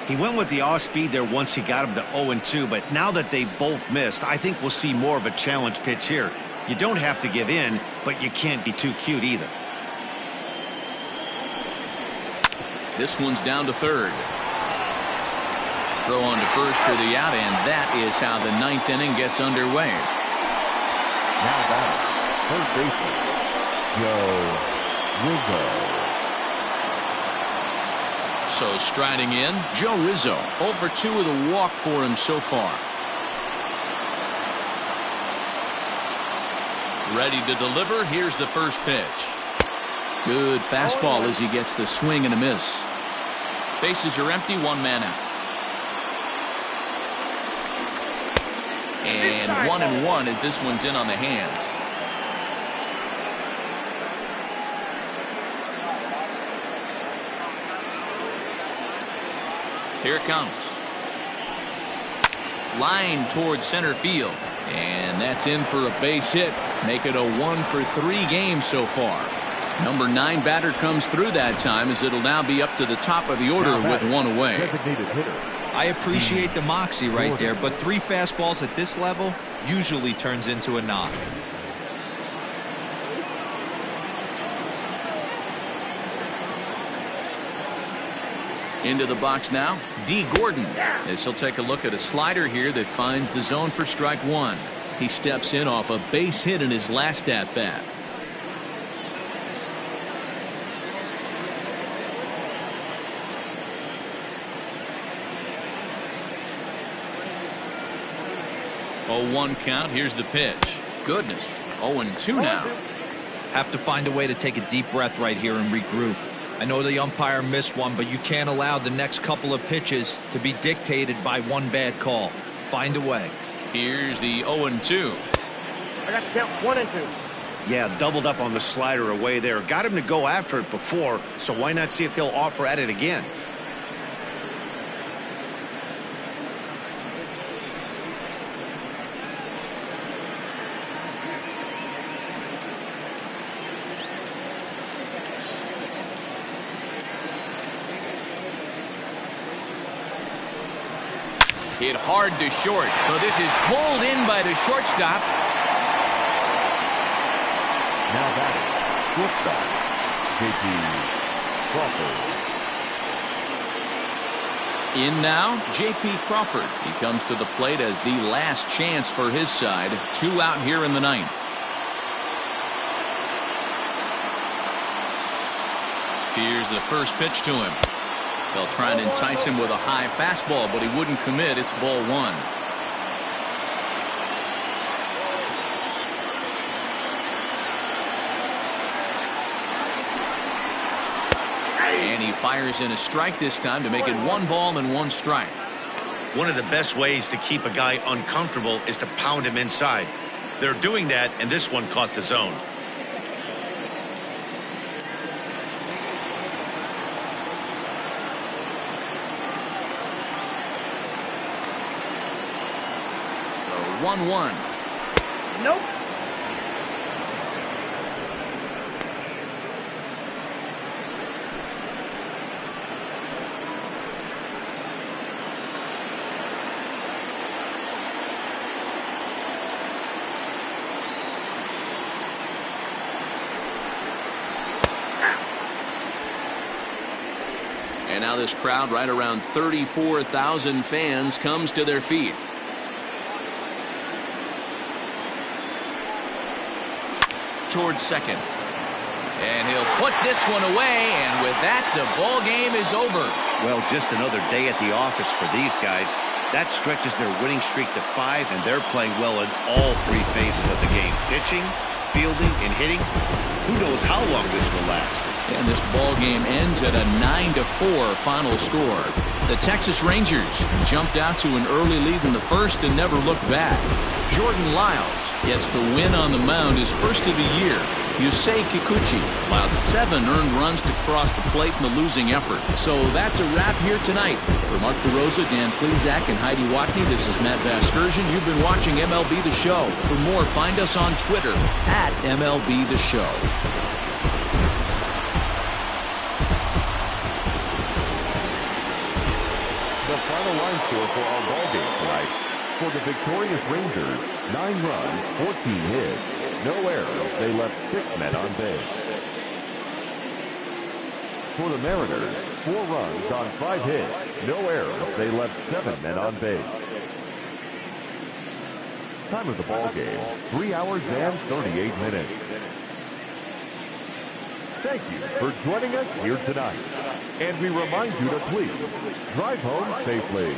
S2: He went with the off speed there once he got him to 0-2, but now that they both missed, I think we'll see more of a challenge pitch here. You don't have to give in, but you can't be too cute either.
S1: This one's down to third. Throw on to first for the out, and that is how the 9th inning gets underway.
S3: Now back, third baseman, Joe Rizzo.
S1: So striding in, Joe Rizzo. 0 for 2 with a walk for him so far. Ready to deliver. Here's the first pitch. Good fastball as he gets the swing and a miss. Bases are empty, 1 man out. And 1-1 as this one's in on the hands. Here it comes. Line towards center field. And that's in for a base hit. Make it a 1 for 3 game so far. Number 9 batter comes through that time as it'll now be up to the top of the order with 1 away.
S4: I appreciate the moxie right there, but 3 fastballs at this level usually turns into a knock.
S1: Into the box now, D. Gordon, as he'll take a look at a slider here that finds the zone for strike 1. He steps in off a base hit in his last at-bat. Oh, 1 count. Here's the pitch. Goodness. 0-2 now.
S4: Have to find a way to take a deep breath right here and regroup. I know the umpire missed one, but you can't allow the next couple of pitches to be dictated by one bad call. Find a way.
S1: Here's the 0-2.
S5: I got to count 1 and 2.
S2: Yeah, doubled up on the slider away there. Got him to go after it before, so why not see if he'll offer at it again?
S1: Hit hard to short. So this is pulled in by the shortstop.
S3: Now batting, shortstop, J.P. Crawford.
S1: In now, J.P. Crawford. He comes to the plate as the last chance for his side. 2 out here in the 9th. Here's the first pitch to him. They'll try and entice him with a high fastball, but he wouldn't commit. It's ball 1. And he fires in a strike this time to make it 1 ball and 1 strike.
S2: One of the best ways to keep a guy uncomfortable is to pound him inside. They're doing that, and this one caught the zone.
S1: So 1-1.
S5: Nope.
S1: And now this crowd, right around 34,000 fans, comes to their feet. Towards second. And he'll put this one away, and with that, the ball game is over.
S2: Well, just another day at the office for these guys. That stretches their winning streak to 5, and they're playing well in all 3 phases of the game. Pitching, fielding, and hitting. Who knows how long this will last.
S1: And this ball game ends at a 9-4 final score. The Texas Rangers jumped out to an early lead in the first and never looked back. Jordan Lyles gets the win on the mound, his first of the year. Yusei Kikuchi allowed 7 earned runs to cross the plate in the losing effort. So that's a wrap here tonight. For Mark DeRosa, Dan Plezak, and Heidi Watney, this is Matt Vasgersian. You've been watching MLB The Show. For more, find us on Twitter at MLB The Show.
S3: The final line score for our ball game tonight. For the victorious Rangers, 9 runs, 14 hits, no errors. They left 6 men on base. For the Mariners, 4 runs on 5 hits, no errors. They left 7 men on base. Time of the ball game, 3 hours and 38 minutes. Thank you for joining us here tonight. And we remind you to please drive home safely.